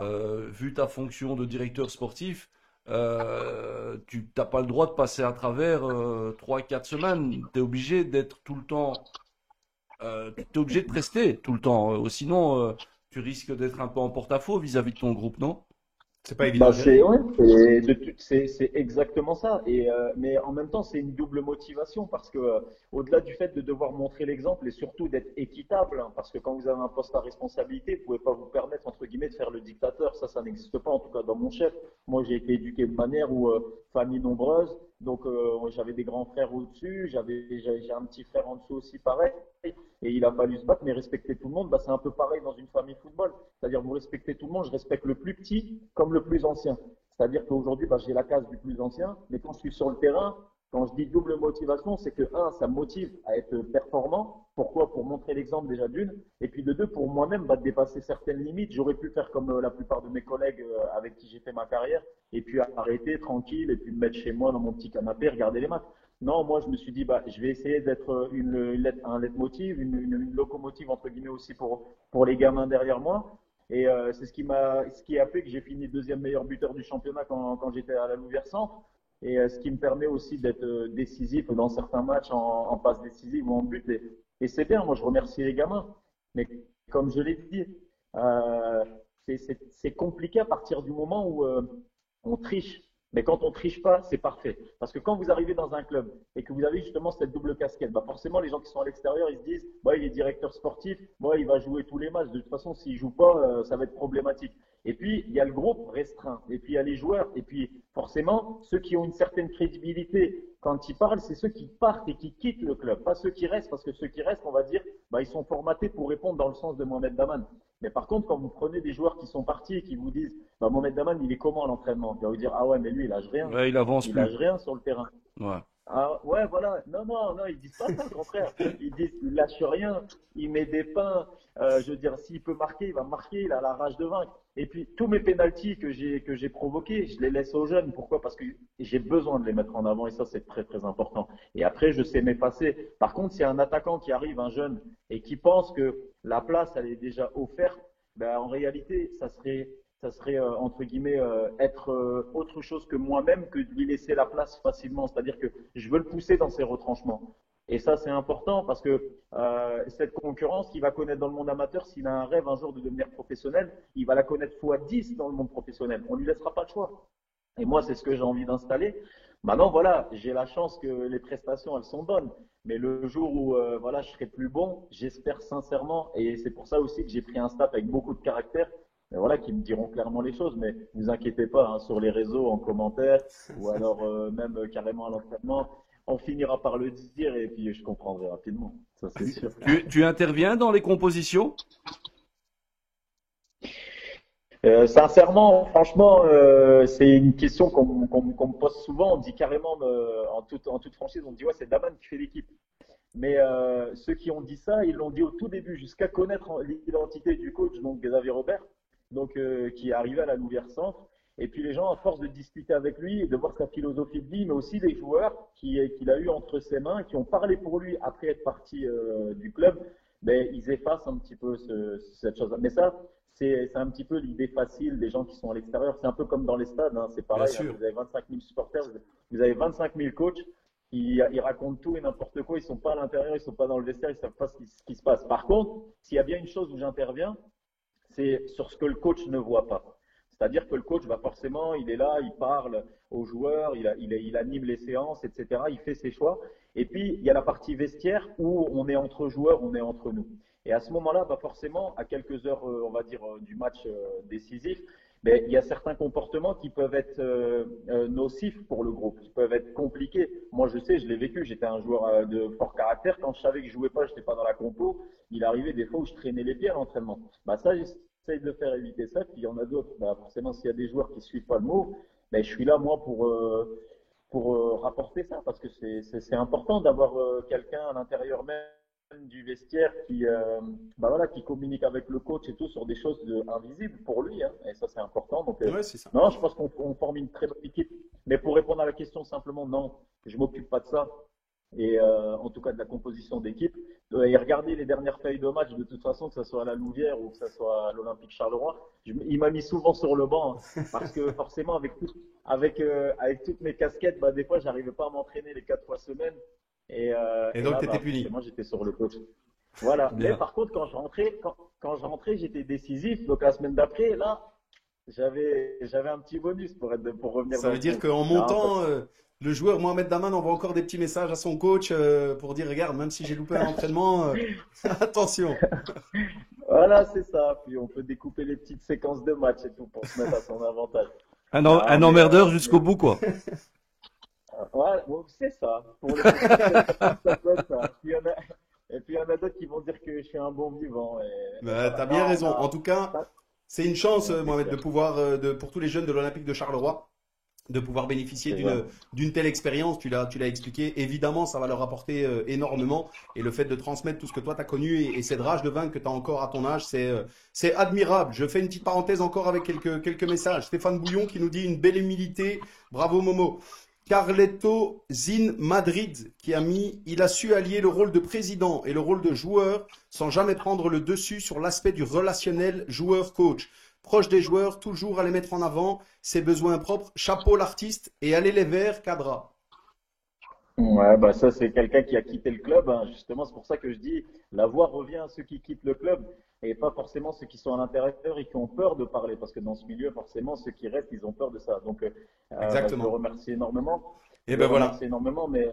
Vu ta fonction de directeur sportif, tu n'as pas le droit de passer à travers 3-4 semaines. Tu es obligé d'être tout le temps. T'es obligé de prester tout le temps. Sinon, tu risques d'être un peu en porte-à-faux vis-à-vis de ton groupe, non? C'est pas évident. C'est exactement ça. Mais en même temps, c'est une double motivation parce que au-delà du fait de devoir montrer l'exemple et surtout d'être équitable, hein, parce que quand vous avez un poste à responsabilité, vous pouvez pas vous permettre entre guillemets de faire le dictateur. Ça n'existe pas en tout cas dans mon chef. Moi, j'ai été éduqué de manière où famille nombreuse, donc j'avais des grands frères au-dessus, j'ai un petit frère en dessous aussi pareil. Et il a fallu se battre, mais respecter tout le monde, c'est un peu pareil dans une famille football. C'est-à-dire, vous respectez tout le monde, je respecte le plus petit comme le plus ancien. C'est-à-dire qu'aujourd'hui, j'ai la case du plus ancien, mais quand je suis sur le terrain, quand je dis double motivation, c'est que, ça me motive à être performant. Pourquoi? Pour montrer l'exemple déjà d'une. Et puis de deux, pour moi-même, dépasser certaines limites. J'aurais pu faire comme la plupart de mes collègues avec qui j'ai fait ma carrière, et puis arrêter tranquille, et puis me mettre chez moi dans mon petit canapé, regarder les matchs. Non, moi je me suis dit, je vais essayer d'être un leitmotiv, une locomotive entre guillemets aussi pour les gamins derrière moi. Et c'est ce qui a fait que j'ai fini deuxième meilleur buteur du championnat quand j'étais à la Louvière Centre. Et ce qui me permet aussi d'être décisif dans certains matchs en passe décisive ou en but. Et c'est bien, moi je remercie les gamins. Mais comme je l'ai dit, c'est compliqué à partir du moment où on triche. Mais quand on triche pas, c'est parfait. Parce que quand vous arrivez dans un club et que vous avez justement cette double casquette, forcément les gens qui sont à l'extérieur, ils se disent, il est directeur sportif, il va jouer tous les matchs. De toute façon, s'il joue pas, ça va être problématique. Et puis il y a le groupe restreint, et puis il y a les joueurs, et puis forcément ceux qui ont une certaine crédibilité. Quand ils parlent, c'est ceux qui partent et qui quittent le club, pas ceux qui restent, parce que ceux qui restent, on va dire, ils sont formatés pour répondre dans le sens de Mohamed Daman. Mais par contre, quand vous prenez des joueurs qui sont partis et qui vous disent, Mohamed Daman, il est comment à l'entraînement? Il va vous dire, ah ouais, mais lui, il lâche rien. Ouais, il avance il plus. lâche rien sur le terrain. Ouais. Ah ouais, voilà. Non, ils disent pas ça, au contraire. Ils disent, il lâche rien, il met des pains. Je veux dire, s'il peut marquer, il va marquer. Il a la rage de vaincre. Et puis tous mes pénaltys que j'ai provoqués, je les laisse aux jeunes. Pourquoi? Parce que j'ai besoin de les mettre en avant et ça c'est très très important. Et après, je sais m'effacer. Par contre, s'il y a un attaquant qui arrive, un jeune, et qui pense que la place elle est déjà offerte, en réalité, ça serait entre guillemets être autre chose que moi-même que de lui laisser la place facilement. C'est-à-dire que je veux le pousser dans ses retranchements. Et ça, c'est important parce que cette concurrence qu'il va connaître dans le monde amateur, s'il a un rêve un jour de devenir professionnel, il va la connaître fois 10 dans le monde professionnel. On lui laissera pas le choix. Et moi, c'est ce que j'ai envie d'installer. Maintenant, voilà, j'ai la chance que les prestations, elles sont bonnes. Mais le jour où je serai plus bon, j'espère sincèrement, et c'est pour ça aussi que j'ai pris un staff avec beaucoup de caractère, qui me diront clairement les choses, mais ne vous inquiétez pas, hein, sur les réseaux, en commentaire, ou alors même carrément à l'entraînement, on finira par le dire et puis je comprendrai rapidement, ça c'est sûr. Tu interviens dans les compositions? Sincèrement, franchement, c'est une question qu'on me pose souvent. On dit carrément, en toute franchise, on dit ouais, c'est Daman qui fait l'équipe. Mais ceux qui ont dit ça, ils l'ont dit au tout début, jusqu'à connaître l'identité du coach, donc Xavier Robert, donc qui est arrivé à la Louvière Centre. Et puis les gens, à force de discuter avec lui et de voir sa philosophie de vie, mais aussi des joueurs qu'il a eu entre ses mains et qui ont parlé pour lui après être parti du club, ben, ils effacent un petit peu cette chose-là. Mais ça, c'est un petit peu l'idée facile des gens qui sont à l'extérieur. C'est un peu comme dans les stades, hein, c'est Bien pareil. Hein, sûr. vous avez 25 000 supporters, vous avez 25 000 coachs. Ils racontent tout et n'importe quoi. Ils sont pas à l'intérieur, ils sont pas dans le vestiaire, ils savent pas ce qui se passe. Par contre, s'il y a bien une chose où j'interviens, c'est sur ce que le coach ne voit pas. C'est-à-dire que le coach, va forcément, il est là, il parle aux joueurs, il anime les séances, etc. Il fait ses choix. Et puis, il y a la partie vestiaire où on est entre joueurs, on est entre nous. Et à ce moment-là, forcément, à quelques heures, on va dire, du match décisif, il y a certains comportements qui peuvent être nocifs pour le groupe, qui peuvent être compliqués. Moi, je sais, je l'ai vécu. J'étais un joueur de fort caractère. Quand je savais que je jouais pas, je n'étais pas dans la compo. Il arrivait des fois où je traînais les pieds à l'entraînement. Ça, j'essaye de faire éviter ça. Puis il y en a d'autres. Forcément, s'il y a des joueurs qui suivent pas le mot, je suis là moi pour rapporter ça parce que c'est important d'avoir quelqu'un à l'intérieur même du vestiaire qui communique avec le coach et tout sur des choses invisibles pour lui, hein, et ça c'est important. Donc Ouais, c'est ça. non, je pense qu'on forme une très bonne équipe. Mais pour répondre à la question simplement, non, je m'occupe pas de ça. Et en tout cas de la composition d'équipe. Et regardez les dernières feuilles de match, de toute façon, que ce soit à la Louvière ou que ce soit à l'Olympique Charleroi, il m'a mis souvent sur le banc, hein, parce que forcément avec toutes mes casquettes, des fois j'arrivais pas à m'entraîner les 4 fois semaine. Et donc, là, tu étais puni. moi j'étais sur le coach. Voilà. Bien. Mais par contre, quand je rentrais, j'étais décisif. Donc la semaine d'après, là, j'avais un petit bonus pour revenir Ça dans veut le dire coup. qu'en Non, montant, le joueur Mohamed Daman envoie encore des petits messages à son coach pour dire, regarde, même si j'ai loupé un entraînement, attention. voilà, c'est ça. Puis on peut découper les petites séquences de match et tout pour se mettre à son avantage. Un Mais, emmerdeur jusqu'au bout, quoi. ouais, bon, c'est ça. Pour le coup, ça peut être ça. Et puis il y en a d'autres qui vont dire que je suis un bon vivant. Et voilà. T'as bien Non, raison. non, En tout cas, ça, c'est une chance, c'est Mohamed, de clair. pouvoir, pour tous les jeunes de l'Olympique de Charleroi, de pouvoir bénéficier C'est ça. d'une telle expérience. Tu l'as expliqué. Évidemment, ça va leur apporter énormément. Et le fait de transmettre tout ce que toi, tu as connu et cette rage de vaincre que tu as encore à ton âge, c'est admirable. Je fais une petite parenthèse encore avec quelques messages. Stéphane Bouillon qui nous dit une belle humilité. Bravo, Momo. Carleto Zin Madrid il a su allier le rôle de président et le rôle de joueur sans jamais prendre le dessus sur l'aspect du relationnel joueur-coach. Proche des joueurs, toujours à les mettre en avant, ses besoins propres, chapeau l'artiste et allez les verts, Cadra. Ouais, ça c'est quelqu'un qui a quitté le club, hein. Justement, c'est pour ça que je dis la voix revient à ceux qui quittent le club et pas forcément ceux qui sont à l'intérieur et qui ont peur de parler parce que dans ce milieu, forcément, ceux qui restent, ils ont peur de ça. Donc, je le Exactement. remercie énormément. Et Je le ben voilà. remercie énormément, mais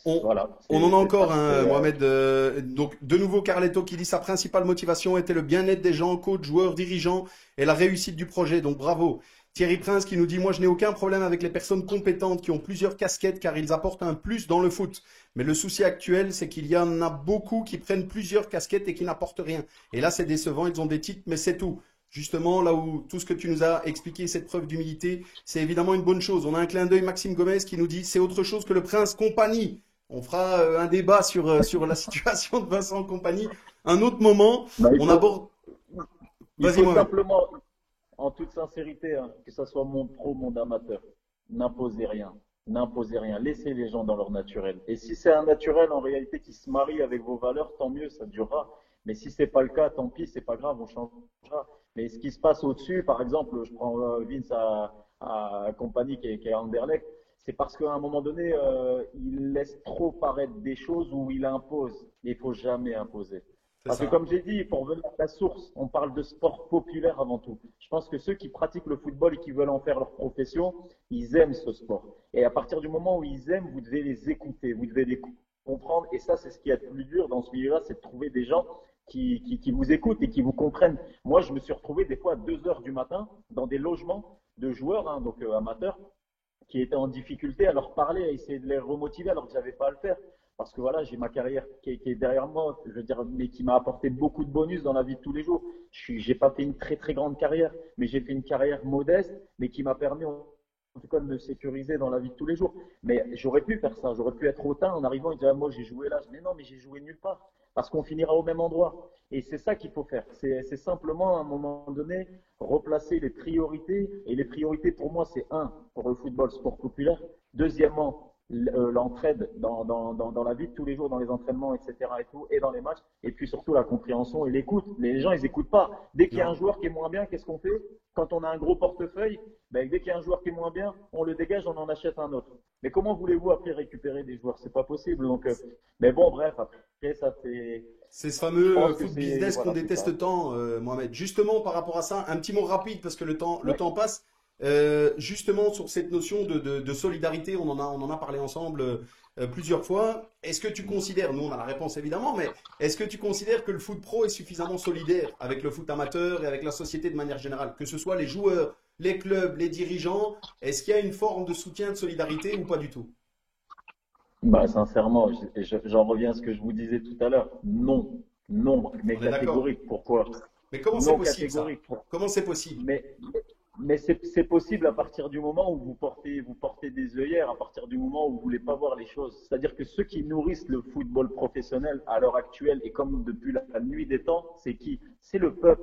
On, voilà, on en a c'est encore parce que un, Mohamed. Donc, de nouveau, Carletto qui dit sa principale motivation était le bien-être des gens, coachs, joueurs, dirigeants et la réussite du projet. Donc, bravo. Thierry Prince qui nous dit, moi, je n'ai aucun problème avec les personnes compétentes qui ont plusieurs casquettes car ils apportent un plus dans le foot. Mais le souci actuel, c'est qu'il y en a beaucoup qui prennent plusieurs casquettes et qui n'apportent rien. Et là, c'est décevant. Ils ont des titres, mais c'est tout. Justement, là où tout ce que tu nous as expliqué, cette preuve d'humilité, c'est évidemment une bonne chose. On a un clin d'œil Maxime Gomez qui nous dit, c'est autre chose que le Prince Compagnie. On fera un débat sur la situation de Vincent Compagnie. Un autre moment, il on faut, aborde. il Vas-y, faut Mohamed. simplement, en toute sincérité, hein, que ce soit mon pro, mon amateur, n'imposez rien. N'imposez rien. Laissez les gens dans leur naturel. Et si c'est un naturel en réalité qui se marie avec vos valeurs, tant mieux, ça durera. Mais si c'est pas le cas, tant pis, c'est pas grave, on changera. Mais ce qui se passe au-dessus, par exemple, je prends Vince à compagnie qui est à Anderlecht, c'est parce qu'à un moment donné, il laisse trop paraître des choses où il impose. Et il faut jamais imposer. C'est Parce que ça. comme j'ai dit, pour revenir à la source, on parle de sport populaire avant tout. Je pense que ceux qui pratiquent le football et qui veulent en faire leur profession, ils aiment ce sport. Et à partir du moment où ils aiment, vous devez les écouter, vous devez les comprendre. Et ça, c'est ce qui est le plus dur dans ce milieu-là, c'est de trouver des gens qui vous écoutent et qui vous comprennent. Moi, je me suis retrouvé des fois à 2 heures du matin dans des logements de joueurs, hein, donc amateurs, qui étaient en difficulté à leur parler, à essayer de les remotiver alors que j'avais pas à le faire. Parce que voilà, j'ai ma carrière qui est derrière moi, je veux dire, mais qui m'a apporté beaucoup de bonus dans la vie de tous les jours. J'ai pas fait une très très grande carrière, mais j'ai fait une carrière modeste, mais qui m'a permis tout cas de me sécuriser dans la vie de tous les jours. Mais j'aurais pu faire ça, j'aurais pu être hautain en arrivant et dire, ah, moi j'ai joué là. Mais non, mais j'ai joué nulle part. Parce qu'on finira au même endroit. Et c'est ça qu'il faut faire. C'est simplement, à un moment donné, replacer les priorités. Et les priorités, pour moi, c'est un, pour le football, sport populaire. Deuxièmement, l'entraide dans la vie de tous les jours, dans les entraînements, etc. et tout, et dans les matchs. Et puis surtout la compréhension et l'écoute. Les gens, ils n'écoutent pas. Dès qu'il y a un joueur qui est moins bien, qu'est-ce qu'on fait? Quand on a un gros portefeuille, ben, dès qu'il y a un joueur qui est moins bien, on le dégage, on en achète un autre. Mais comment voulez-vous après récupérer des joueurs? C'est pas possible. Donc, mais bon, bref, après ça c'est. C'est ce fameux pense que foot c'est business qu'on voilà, c'est ça. déteste tant, Mohamed. Justement, par rapport à ça, un petit mot rapide parce que le Ouais. temps passe. Justement, sur cette notion de solidarité, on en a parlé ensemble plusieurs fois. Est-ce que tu considères, nous on a la réponse évidemment, mais est-ce que tu considères que le foot pro est suffisamment solidaire avec le foot amateur et avec la société de manière générale, que ce soit les joueurs, les clubs, les dirigeants, est-ce qu'il y a une forme de soutien, de solidarité ou pas du tout? Bah, sincèrement, j'en reviens à ce que je vous disais tout à l'heure. Non, non, mais On est d'accord. catégorique. Pourquoi? Mais comment c'est Non possible ça? catégorique. Comment c'est possible? Mais, mais c'est possible à partir du moment où vous portez des œillères, à partir du moment où vous voulez pas voir les choses. C'est-à-dire que ceux qui nourrissent le football professionnel à l'heure actuelle et comme depuis la nuit des temps, c'est qui? C'est le peuple.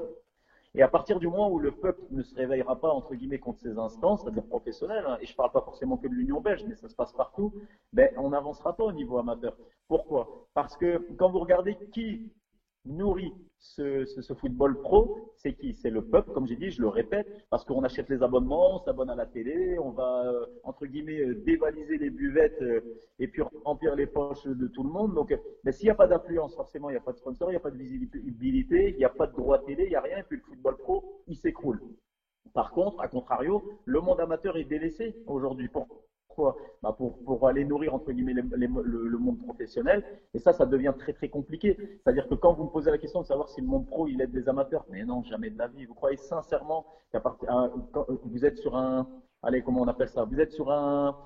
Et à partir du moment où le peuple ne se réveillera pas, entre guillemets, contre ces instances, c'est-à-dire professionnelles, hein, et je ne parle pas forcément que de l'Union belge, mais ça se passe partout, ben, on n'avancera pas au niveau amateur. Pourquoi? Parce que quand vous regardez qui nourrit ce football pro, c'est qui? C'est le peuple, comme j'ai dit, je le répète, parce qu'on achète les abonnements, on s'abonne à la télé, on va, entre guillemets, dévaliser les buvettes et puis remplir les poches de tout le monde. Donc, mais s'il n'y a pas d'influence, forcément, il n'y a pas de sponsor, il n'y a pas de visibilité, il n'y a pas de droit télé, il n'y a rien, et puis le football pro, il s'écroule. Par contre, à contrario, le monde amateur est délaissé aujourd'hui. Pourquoi? Bah pour aller nourrir entre guillemets le monde professionnel. Et ça devient très très compliqué. C'est-à-dire que quand vous me posez la question de savoir si le monde pro il aide des amateurs, mais non, jamais de la vie. Vous croyez sincèrement quand vous êtes sur un, allez, comment on appelle ça? Vous êtes sur un,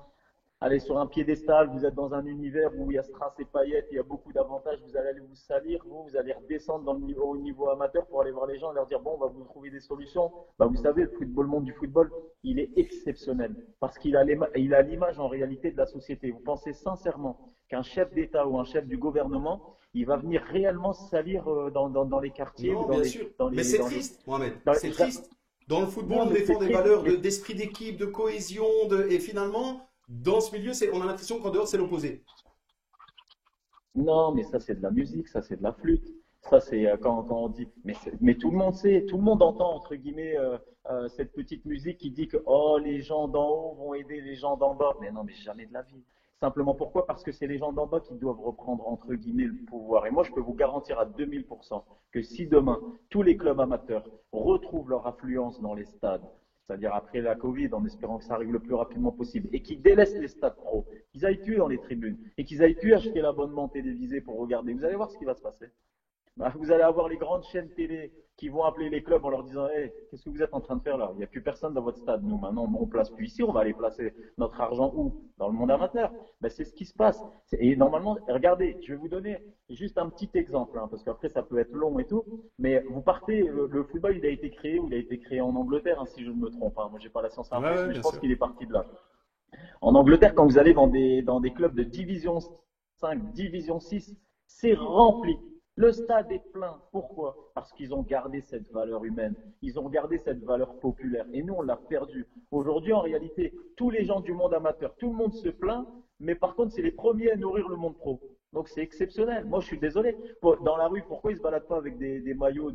allez, sur un piédestal, vous êtes dans un univers où il y a strass et paillettes, il y a beaucoup d'avantages, vous allez aller vous salir, vous allez redescendre au niveau amateur pour aller voir les gens et leur dire, bon, on va vous trouver des solutions. Bah, vous savez, le monde du football, il est exceptionnel parce il a l'image en réalité de la société. Vous pensez sincèrement qu'un chef d'État ou un chef du gouvernement, il va venir réellement salir dans les quartiers ou Non, bien sûr. Mais c'est triste, Mohamed. C'est triste. Dans le football, non, on mais défend c'est des triste. valeurs d'esprit d'équipe, de cohésion, et finalement, dans ce milieu, on a l'impression qu'en dehors, c'est l'opposé. Non, mais ça c'est de la musique, ça c'est de la flûte. Ça c'est quand on dit, mais tout le monde sait, tout le monde entend entre guillemets cette petite musique qui dit que oh les gens d'en haut vont aider les gens d'en bas. Mais non, mais jamais de la vie. Simplement pourquoi? Parce que c'est les gens d'en bas qui doivent reprendre entre guillemets le pouvoir. Et moi je peux vous garantir à 2000% que si demain tous les clubs amateurs retrouvent leur affluence dans les stades, c'est-à-dire après la Covid, en espérant que ça arrive le plus rapidement possible, et qu'ils délaissent les stades pro, qu'ils aillent plus dans les tribunes, et qu'ils aillent plus acheter l'abonnement télévisé pour regarder, vous allez voir ce qui va se passer. Bah, vous allez avoir les grandes chaînes télé qui vont appeler les clubs en leur disant hey, qu'est-ce que vous êtes en train de faire là? Il n'y a plus personne dans votre stade. Nous, maintenant, on ne place plus ici. On va aller placer notre argent où? Dans le monde amateur. Ben, c'est ce qui se passe. Et normalement, regardez, je vais vous donner juste un petit exemple, hein, parce qu'après, ça peut être long et tout. Mais vous partez, le football, il a été créé ou il a été créé en Angleterre, hein, si je ne me trompe pas. Moi, j'ai pas la science Ouais, infuse, ouais, mais je bien pense sûr. qu'il est parti de là. En Angleterre, quand vous allez dans des clubs de division 5, division 6, c'est rempli. Le stade est plein. Pourquoi? Parce qu'ils ont gardé cette valeur humaine. Ils ont gardé cette valeur populaire. Et nous, on l'a perdu. Aujourd'hui, en réalité, tous les gens du monde amateur, tout le monde se plaint, mais par contre, c'est les premiers à nourrir le monde pro. Donc, c'est exceptionnel. Moi, je suis désolé. Dans la rue, pourquoi ils ne se baladent pas avec des maillots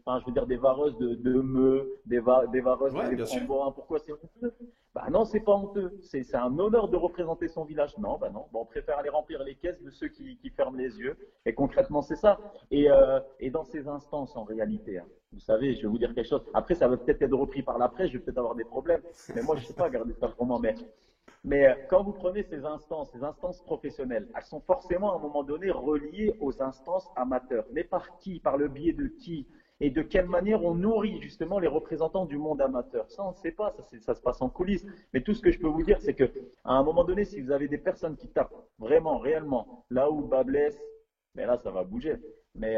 enfin, je veux dire, des vareuses de meux, des vareuses Ouais, des bien sûr. framboins? Pourquoi c'est honteux? Bah non, c'est pas honteux. C'est un honneur de représenter son village. Non, bah non. Bon, on préfère aller remplir les caisses de ceux qui ferment les yeux. Et concrètement, c'est ça. Et dans ces instances, en réalité, hein, vous savez, je vais vous dire quelque chose. Après, ça va peut-être être repris par la presse. Je vais peut-être avoir des problèmes. Mais moi, je ne sais pas garder ça pour moi. Mais quand vous prenez ces instances professionnelles, elles sont forcément à un moment donné reliées aux instances amateurs. Mais par qui? Par le biais de qui? Et de quelle manière on nourrit justement les représentants du monde amateur? Ça, on ne sait pas, ça se passe en coulisses. Mais tout ce que je peux vous dire, c'est qu'à un moment donné, si vous avez des personnes qui tapent vraiment, réellement, là où le bas blesse, Mais là, ça va bouger. Mais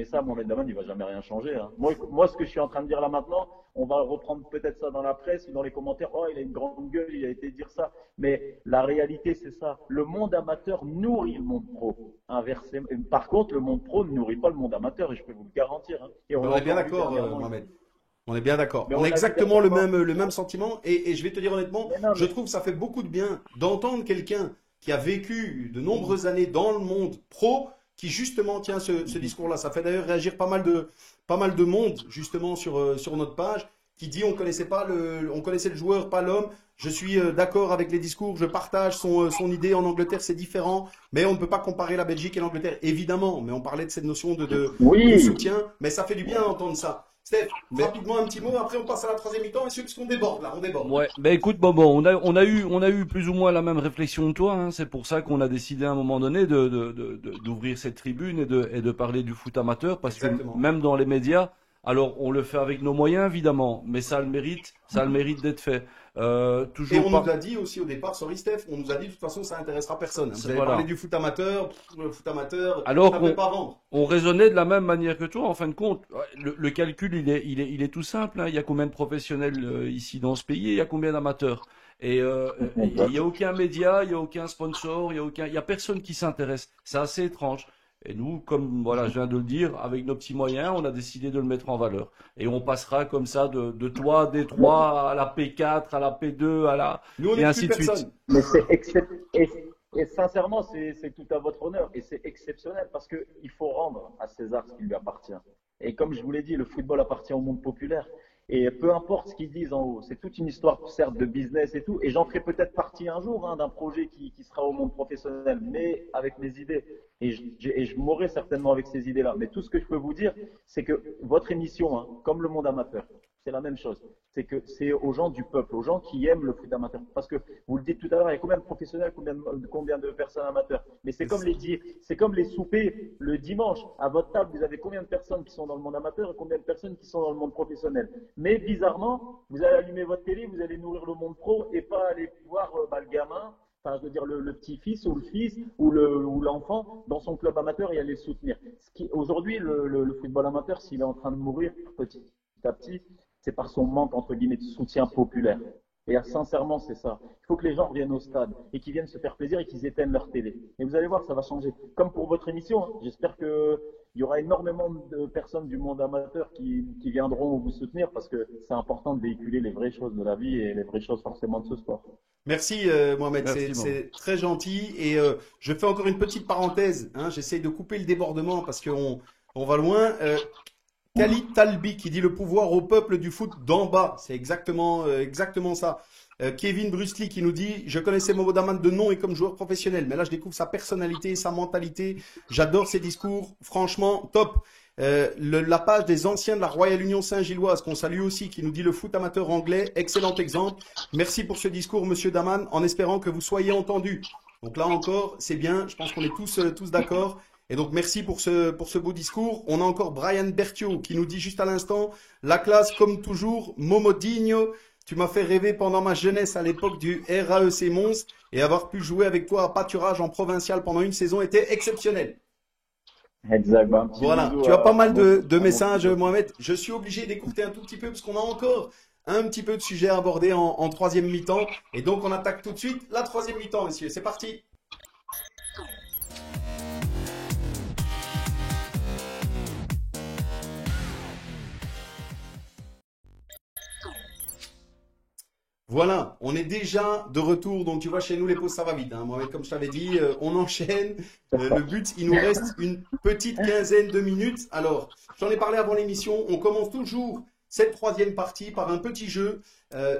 ça, Mohamed Daman, il va jamais rien changer, hein. Moi, ce que je suis en train de dire là maintenant, on va reprendre peut-être ça dans la presse ou dans les commentaires. Oh, il a une grande gueule, il a été dire ça. Mais la réalité, c'est ça. Le monde amateur nourrit le monde pro. Inversement. Par contre, le monde pro ne nourrit pas le monde amateur, et je peux vous le garantir, hein. Et Mais on on l'a est bien encore vu d'accord, dernièrement. Mohamed. On est bien d'accord. Mais On on a l'a vu exactement dernièrement. le même sentiment. Et je vais te dire honnêtement, Mais non, je mais trouve que ça fait beaucoup de bien d'entendre quelqu'un qui a vécu de nombreuses années dans le monde pro, qui justement tient ce discours-là. Ça fait d'ailleurs réagir pas mal de monde, justement, sur notre page, qui dit on connaissait le joueur, pas l'homme. Je suis d'accord avec les discours, je partage son idée. En Angleterre, c'est différent, mais on ne peut pas comparer la Belgique et l'Angleterre, évidemment. Mais on parlait de cette notion de oui, soutien, mais ça fait du bien d'entendre ça. Steph, Mais rapidement un petit mot, après on passe à la troisième mi-temps, messieurs, parce qu'on déborde là, on déborde. ouais, ben écoute, Bobo, on a eu plus ou moins la même réflexion que toi, hein. C'est pour ça qu'on a décidé à un moment donné d'ouvrir cette tribune et de parler du foot amateur, parce que Exactement. même dans les médias, alors on le fait avec nos moyens évidemment, mais ça a le mérite d'être fait. Et Toujours on nous pas, a dit aussi au départ, sorry Steph, on nous a dit de toute façon ça intéressera personne. Vous avez parlé voilà. du foot amateur, le foot amateur, Alors ça ne fait pas vendre. on raisonnait de la même manière que toi, en fin de compte. Le calcul, il est tout simple, hein. Il y a combien de professionnels ici dans ce pays et il y a combien d'amateurs? Et il y a aucun média, il y a aucun sponsor, il y a personne qui s'intéresse. C'est assez étrange. Et nous, comme voilà, je viens de le dire, avec nos petits moyens, on a décidé de le mettre en valeur. Et on passera comme ça de toi, D3, à la P4, à la P2, Nous on et n'exclut ainsi de suite. personne. mais et sincèrement, c'est tout à votre honneur et c'est exceptionnel parce que il faut rendre à César ce qui lui appartient. Et comme je vous l'ai dit, le football appartient au monde populaire. Et peu importe ce qu'ils disent en haut, c'est toute une histoire, certes, de business et tout. Et j'en ferai peut-être partie un jour, hein, d'un projet qui sera au monde professionnel, mais avec mes idées. Et je mourrai certainement avec ces idées-là. Mais tout ce que je peux vous dire, c'est que votre émission, hein, comme le monde amateur, c'est la même chose. C'est que c'est aux gens du peuple, aux gens qui aiment le foot amateur. Parce que vous le dites tout à l'heure, il y a combien de professionnels, combien de personnes amateurs. Mais c'est comme les soupers le dimanche. À votre table, vous avez combien de personnes qui sont dans le monde amateur et combien de personnes qui sont dans le monde professionnel. Mais bizarrement, vous allez allumer votre télé, vous allez nourrir le monde pro et pas aller voir le gamin, enfin, je veux dire le petit-fils ou le fils ou l'enfant dans son club amateur et aller le soutenir. Aujourd'hui, le football amateur, s'il est en train de mourir petit à petit, c'est par son manque, entre guillemets, de soutien populaire. Et sincèrement, c'est ça. Il faut que les gens reviennent au stade et qu'ils viennent se faire plaisir et qu'ils éteignent leur télé. Et vous allez voir, ça va changer. Comme pour votre émission, hein. J'espère qu'il y aura énormément de personnes du monde amateur qui viendront vous soutenir parce que c'est important de véhiculer les vraies choses de la vie et les vraies choses forcément de ce sport. Merci Mohamed, Merci, Bobo. c'est très gentil. Et je fais encore une petite parenthèse, hein, j'essaye de couper le débordement parce on va loin. Khalid Talbi qui dit le pouvoir au peuple du foot d'en bas. C'est exactement ça. Kevin Brusli qui nous dit je connaissais Momo Daman de nom et comme joueur professionnel, mais là je découvre sa personnalité, sa mentalité. J'adore ses discours. Franchement, top. La page des anciens de la Royale Union Saint-Gilloise qu'on salue aussi qui nous dit le foot amateur anglais. Excellent exemple. Merci pour ce discours, monsieur Daman, en espérant que vous soyez entendu. Donc là encore, c'est bien. Je pense qu'on est tous d'accord. Et donc merci pour ce beau discours. On a encore Brian Berthiaud qui nous dit juste à l'instant, la classe comme toujours, Momodinho, tu m'as fait rêver pendant ma jeunesse à l'époque du RAEC Mons et avoir pu jouer avec toi à pâturage en provincial pendant une saison était exceptionnel. Exact. Un petit Voilà, bisou tu as pas mal de à mon messages, petit Mohamed. Je suis obligé d'écourter un tout petit peu parce qu'on a encore un petit peu de sujet à aborder en troisième mi-temps. Et donc on attaque tout de suite la troisième mi-temps, messieurs. C'est parti. Voilà, on est déjà de retour. Donc, tu vois, chez nous, les pauses, ça va vite, hein. Mohamed, comme je t'avais dit, on enchaîne. Le but, il nous reste une petite quinzaine de minutes. Alors, j'en ai parlé avant l'émission. On commence toujours cette troisième partie par un petit jeu.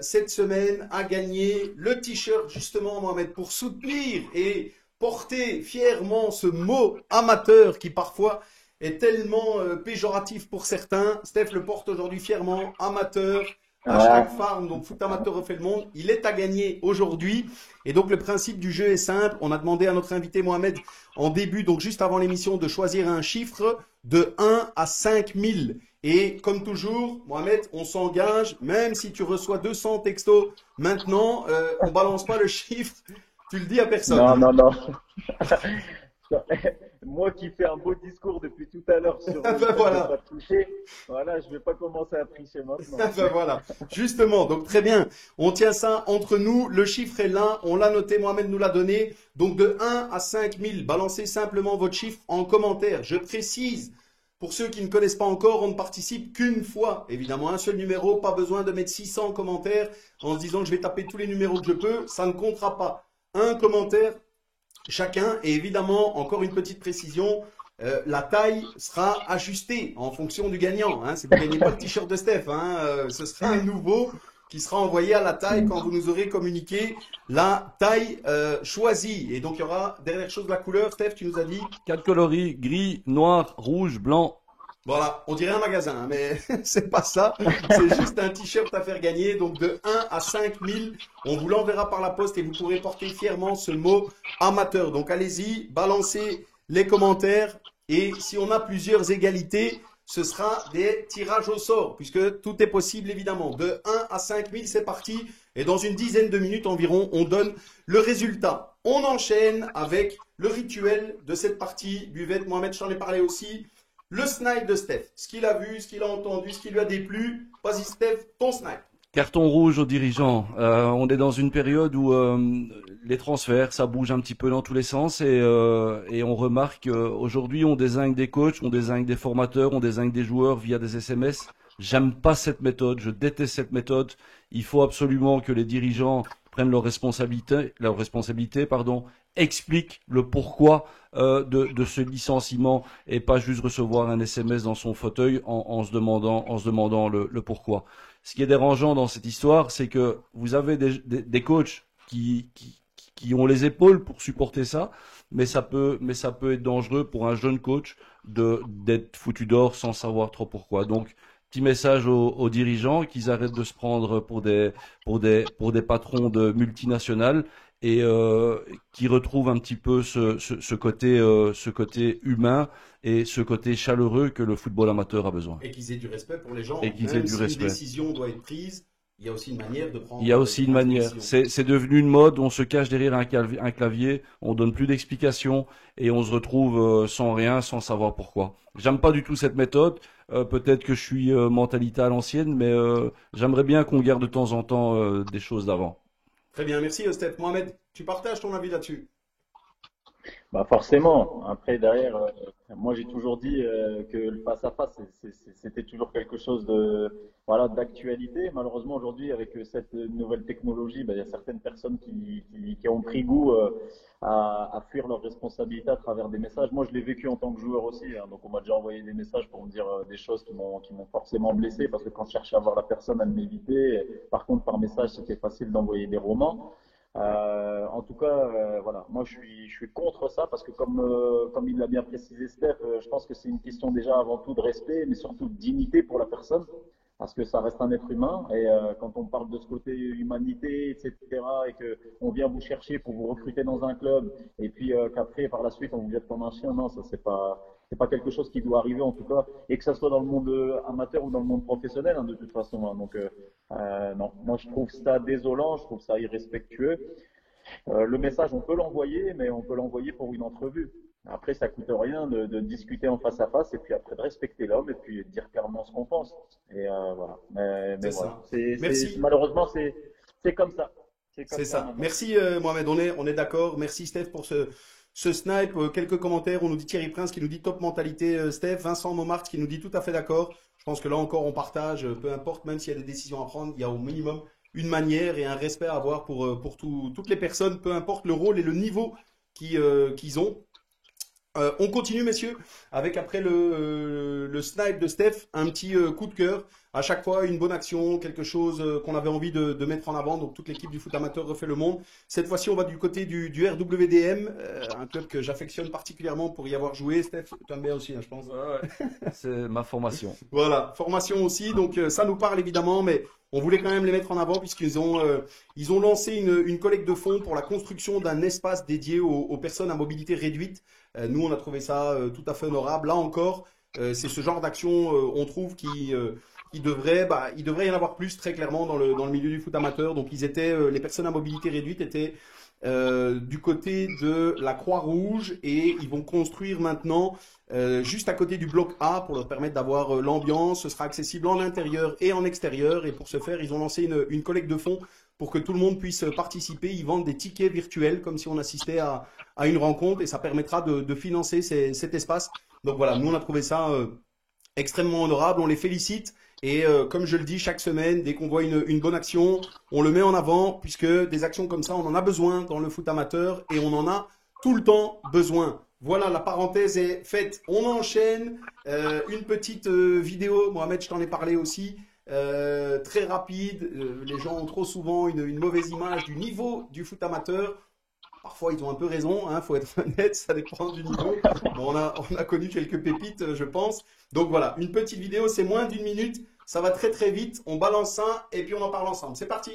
Cette semaine, à gagner le t-shirt, justement, Mohamed, pour soutenir et porter fièrement ce mot amateur qui parfois est tellement péjoratif pour certains. Steph le porte aujourd'hui fièrement, amateur. Hashtag Farm, donc foot amateur refait le monde, il est à gagner aujourd'hui. Et donc le principe du jeu est simple. On a demandé à notre invité Mohamed en début, donc juste avant l'émission, de choisir un chiffre de 1 à 5000. Et comme toujours, Mohamed, on s'engage, même si tu reçois 200 textos maintenant, on balance pas le chiffre, tu le dis à personne. Non, non, non. Moi qui fais un beau discours depuis tout à l'heure sur le Ben fait de ne voilà. pas tricher, voilà, je vais pas commencer à tricher maintenant. Ben voilà, justement, donc très bien. On tient ça entre nous, le chiffre est là, on l'a noté, Mohamed nous l'a donné. Donc de 1 à 5000, balancez simplement votre chiffre en commentaire. Je précise, pour ceux qui ne connaissent pas encore, on ne participe qu'une fois. Évidemment, un seul numéro, pas besoin de mettre 600 commentaires en se disant que je vais taper tous les numéros que je peux, ça ne comptera pas. Un commentaire chacun, et évidemment, encore une petite précision, la taille sera ajustée en fonction du gagnant. Hein. Si vous ne gagnez pas le t-shirt de Steph, hein, ce sera un nouveau qui sera envoyé à la taille quand vous nous aurez communiqué la taille choisie. Et donc, il y aura, dernière chose, la couleur. Steph, tu nous as dit? 4 coloris, gris, noir, rouge, blanc. Voilà, on dirait un magasin, hein, mais c'est pas ça. C'est juste un t-shirt à faire gagner. Donc de 1 à 5000, on vous l'enverra par la poste et vous pourrez porter fièrement ce mot amateur. Donc allez-y, balancez les commentaires. Et si on a plusieurs égalités, ce sera des tirages au sort, puisque tout est possible évidemment. De 1 à 5000, c'est parti. Et dans une dizaine de minutes environ, on donne le résultat. On enchaîne avec le rituel de cette partie. Buvette, Mohamed, je t'en ai parlé aussi. Le snipe de Steph, ce qu'il a vu, ce qu'il a entendu, ce qui lui a déplu. Vas-y Steph, ton snipe. Carton rouge aux dirigeants. On est dans une période où les transferts, ça bouge un petit peu dans tous les sens et on remarque aujourd'hui on désigne des coachs, on désigne des formateurs, on désigne des joueurs via des SMS. J'aime pas cette méthode, je déteste cette méthode. Il faut absolument que les dirigeants prennent leurs responsabilités, expliquent le pourquoi de ce licenciement et pas juste recevoir un SMS dans son fauteuil en se demandant le pourquoi. Ce qui est dérangeant dans cette histoire, c'est que vous avez des coachs qui ont les épaules pour supporter ça, mais ça peut être dangereux pour un jeune coach d'être foutu dehors sans savoir trop pourquoi. Donc, petit message aux dirigeants qu'ils arrêtent de se prendre pour des patrons de multinationales et qui retrouvent un petit peu ce côté humain et ce côté chaleureux que le football amateur a besoin. Et qu'ils aient du respect pour les gens. Et qu'ils aient Même du si respect. une décision doit être prise, il y a aussi une manière de prendre. Il y a aussi une manière. décision. C'est devenu une mode. On se cache derrière un clavier. On donne plus d'explications et on se retrouve sans rien, sans savoir pourquoi. J'aime pas du tout cette méthode. Peut-être que je suis mentalité à l'ancienne, mais j'aimerais bien qu'on garde de temps en temps des choses d'avant. Très bien, merci Steph. Mohamed, tu partages ton avis là-dessus? Bah forcément. Après, derrière, moi j'ai toujours dit que le face-à-face, c'était toujours quelque chose de, voilà, d'actualité. Malheureusement, aujourd'hui, avec cette nouvelle technologie, bah, il y a certaines personnes qui ont pris goût à fuir leurs responsabilités à travers des messages. Moi, je l'ai vécu en tant que joueur aussi, hein. Donc, on m'a déjà envoyé des messages pour me dire des choses qui m'ont forcément blessé parce que quand je cherchais à voir la personne, elle m'évitait. Par contre, par message, c'était facile d'envoyer des romans. En tout cas, voilà, moi je suis contre ça parce que comme il l'a bien précisé Steph, je pense que c'est une question déjà avant tout de respect, mais surtout de dignité pour la personne, parce que ça reste un être humain et quand on parle de ce côté humanité, etc., et que on vient vous chercher pour vous recruter dans un club et puis qu'après par la suite on vous jette comme un chien, non, ça c'est pas quelque chose qui doit arriver en tout cas, et que ça soit dans le monde amateur ou dans le monde professionnel, hein, de toute façon, hein. Donc non, moi je trouve ça désolant, je trouve ça irrespectueux. Le message, on peut l'envoyer, mais on peut l'envoyer pour une entrevue. Après, ça coûte rien de discuter en face à face et puis après de respecter l'homme et puis de dire clairement ce qu'on pense. Et voilà. Mais C'est voilà. ça. Merci. Malheureusement, c'est comme ça. C'est comme C'est ça ça. maintenant. Merci Mohamed, on est d'accord. Merci Steph pour ce snipe. Quelques commentaires. On nous dit Thierry Prince qui nous dit top mentalité Steph. Vincent Momart qui nous dit tout à fait d'accord. Je pense que là encore on partage. Peu importe, même s'il y a des décisions à prendre, il y a au minimum une manière et un respect à avoir pour toutes les personnes, peu importe le rôle et le niveau qu'ils ont. On continue, messieurs, avec après le snipe de Steph, un petit coup de cœur. À chaque fois, une bonne action, quelque chose qu'on avait envie de mettre en avant. Donc, toute l'équipe du foot amateur refait le monde. Cette fois-ci, on va du côté du RWDM, un club que j'affectionne particulièrement pour y avoir joué. Steph, tu aimes bien aussi, hein, je pense. Ouais. C'est ma formation. Voilà, formation aussi. Donc, ça nous parle évidemment, mais on voulait quand même les mettre en avant puisqu'ils ont lancé une collecte de fonds pour la construction d'un espace dédié aux personnes à mobilité réduite. Nous, on a trouvé ça tout à fait honorable. Là encore, c'est ce genre d'action, on trouve, il devrait y en avoir plus très clairement dans le milieu du foot amateur. Donc ils étaient, les personnes à mobilité réduite étaient du côté de la Croix-Rouge et ils vont construire maintenant juste à côté du bloc A pour leur permettre d'avoir l'ambiance. Ce sera accessible en intérieur et en extérieur et pour ce faire, ils ont lancé une collecte de fonds pour que tout le monde puisse participer. Ils vendent des tickets virtuels comme si on assistait à une rencontre et ça permettra de financer cet espace. Donc voilà, nous on a trouvé ça extrêmement honorable, on les félicite et comme je le dis chaque semaine, dès qu'on voit une bonne action, on le met en avant puisque des actions comme ça, on en a besoin dans le foot amateur et on en a tout le temps besoin. Voilà, la parenthèse est faite. On enchaîne. Une petite vidéo, Mohamed, je t'en ai parlé aussi, très rapide. Les gens ont trop souvent une mauvaise image du niveau du foot amateur. Parfois, ils ont un peu raison, hein, faut être honnête, ça dépend du niveau. Bon, on a connu quelques pépites, je pense. Donc voilà, une petite vidéo, c'est moins d'une minute. Ça va très très vite. On balance ça et puis on en parle ensemble. C'est parti.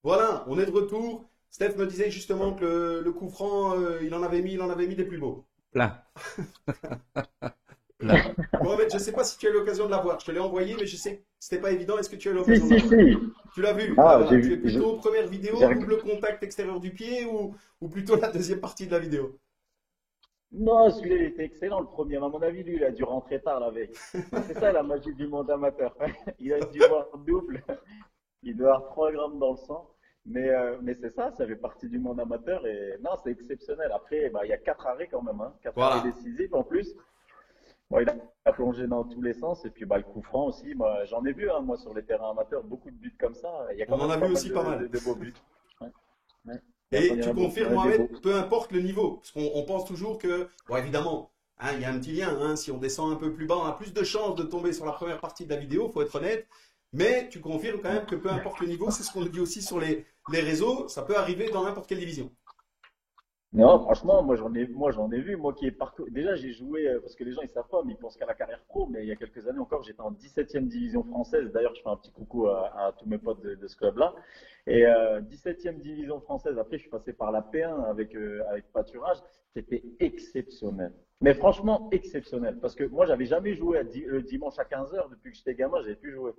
Voilà, on est de retour. Steph me disait justement que le coup franc, il en avait mis des plus beaux. Plein. Plein. Mohamed, je ne sais pas si tu as eu l'occasion de la voir. Je te l'ai envoyé, mais je sais que c'était pas évident. Est-ce que tu as eu Si, l'occasion de la si, voir? si. Tu l'as vu? Ah, Voilà. j'ai Tu es vu. plutôt première vidéo, J'ai double contact extérieur du pied ou plutôt la deuxième partie de la vidéo? Non, celui-là, il était excellent, le premier. À mon avis, lui, il a dû rentrer tard la veille. C'est ça la magie du monde amateur. Il a dû voir double. Il doit avoir 3 grammes dans le sang. Mais c'est ça, ça fait partie du monde amateur. Et non, c'est exceptionnel. Après, bah, il y a 4 arrêts quand même, hein. 4 arrêts Voilà. décisifs en plus. Bon, il a plongé dans tous les sens. Et puis, bah, le coup franc aussi. Moi, j'en ai vu, hein, moi, sur les terrains amateurs, beaucoup de buts comme ça. Il y a On quand en a même vu pas mal aussi pas mal. de beaux buts. Ouais, ouais. Et Il y en tu a beaucoup, il y confirmes, en a des beaux. Mohamed, peu importe le niveau, parce qu'on pense toujours que, bon, évidemment, hein, il y a un petit lien, hein, si on descend un peu plus bas, on a plus de chances de tomber sur la première partie de la vidéo, faut être honnête. Mais tu confirmes quand même que peu importe le niveau, c'est ce qu'on dit aussi sur les réseaux, ça peut arriver dans n'importe quelle division. Non, franchement, moi j'en ai vu, moi qui est partout. Déjà, j'ai joué, parce que les gens ils savent pas, mais ils pensent qu'à la carrière pro, mais il y a quelques années encore, j'étais en 17e division française. D'ailleurs, je fais un petit coucou à tous mes potes de ce club-là. Et 17e division française, après je suis passé par la P1 avec pâturage. C'était exceptionnel. Mais franchement, exceptionnel. Parce que moi, j'avais jamais joué le dimanche à 15 heures depuis que j'étais gamin, j'avais plus joué.